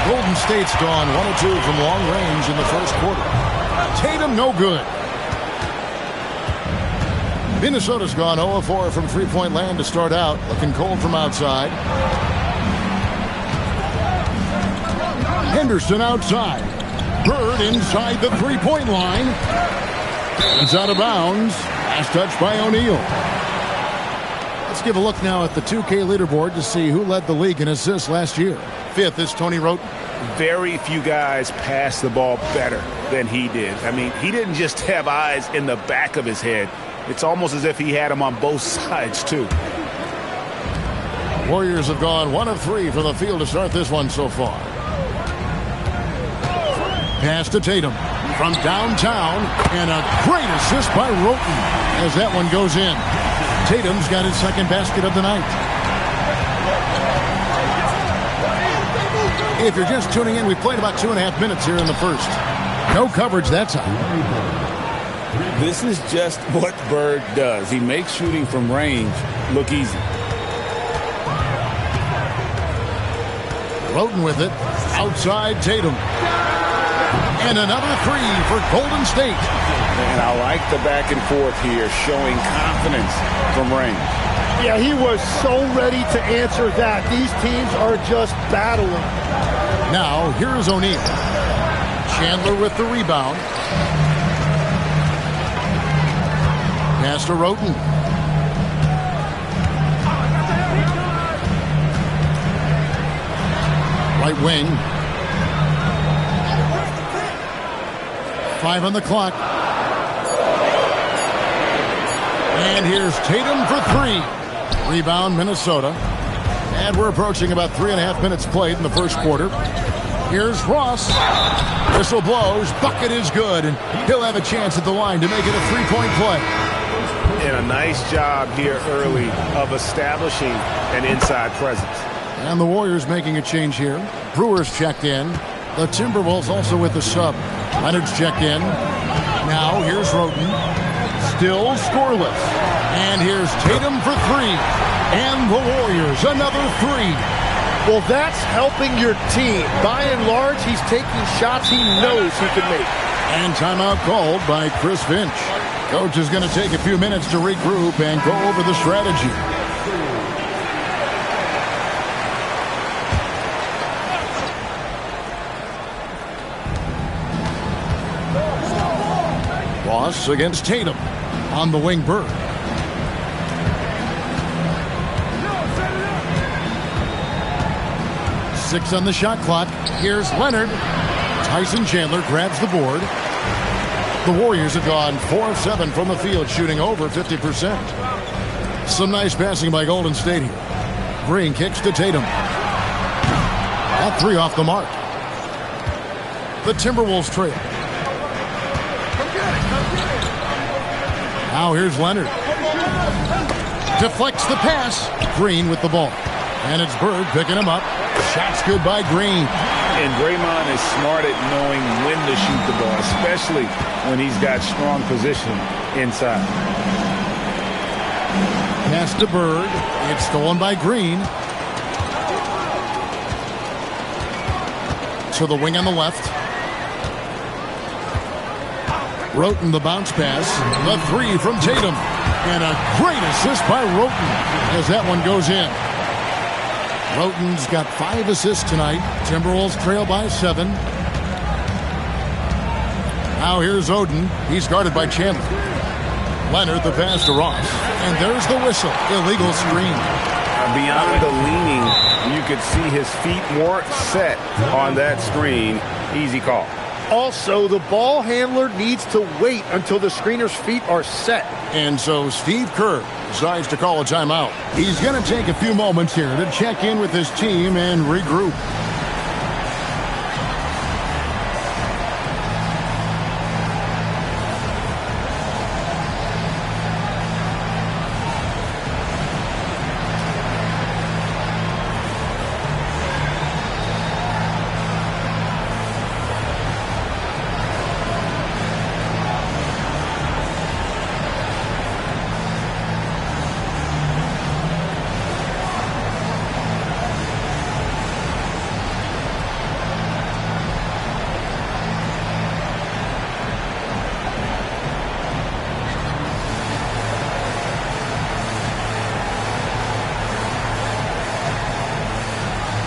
Golden State's gone 1 of 2 from long range in the first quarter. Tatum, no good. Minnesota's gone 0 of 4 from three-point land to start out. Looking cold from outside. Henderson outside. Bird inside the three-point line. He's out of bounds. Last touch by O'Neal. Let's give a look now at the 2K leaderboard to see who led the league in assists last year. Fifth is Tony Roten. Very few guys pass the ball better than he did. I mean, he didn't just have eyes in the back of his head. It's almost as if he had them on both sides, too. Warriors have gone 1 of 3 from the field to start this one so far. Pass to Tatum from downtown, and a great assist by Roten as that one goes in. Tatum's got his second basket of the night. If you're just tuning in, we played about 2.5 minutes here in the first. No coverage that time. This is just what Bird does. He makes shooting from range look easy. Roten with it. Outside Tatum. And another three for Golden State. And I like the back and forth here, showing confidence from range. Yeah, he was so ready to answer that. These teams are just battling. Now, here's O'Neal. Chandler with the rebound. Pass to Roten. Right wing. 5 on the clock. And here's Tatum for 3. Rebound, Minnesota. And we're approaching about 3.5 minutes played in the first quarter. Here's Ross. Whistle blows. Bucket is good. And he'll have a chance at the line to make it a 3-point play. And a nice job here early of establishing an inside presence. And the Warriors making a change here. Brewers checked in. The Timberwolves also with the sub. Leonard's checked in. Now here's Roten. Still scoreless. And here's Tatum for 3. And the Warriors another 3. Well, that's helping your team. By and large, he's taking shots he knows he can make. And timeout called by Chris Finch. Coach is going to take a few minutes to regroup and go over the strategy. Ross against Tatum. On the wing, Bird. Six on the shot clock. Here's Leonard. Tyson Chandler grabs the board. The Warriors have gone 4 of 7 from the field, shooting over 50%. Some nice passing by Golden State here. Green kicks to Tatum. That 3 off the mark. The Timberwolves trail. Now here's Leonard. Deflects the pass. Green with the ball. And it's Bird picking him up. Shot's good by Green. And Draymond is smart at knowing when to shoot the ball, especially when he's got strong position inside. Pass to Bird. It's stolen by Green. To the wing on the left. Roten the bounce pass. The 3 from Tatum. And a great assist by Roten as that one goes in. Roten's got 5 assists tonight. Timberwolves trail by 7. Now here's Oden. He's guarded by Chandler. Leonard the pass to Ross. And there's the whistle. Illegal screen. Beyond the leaning, you could see his feet more set on that screen. Easy call. Also, the ball handler needs to wait until the screener's feet are set. And so Steve Kerr decides to call a timeout. He's going to take a few moments here to check in with his team and regroup.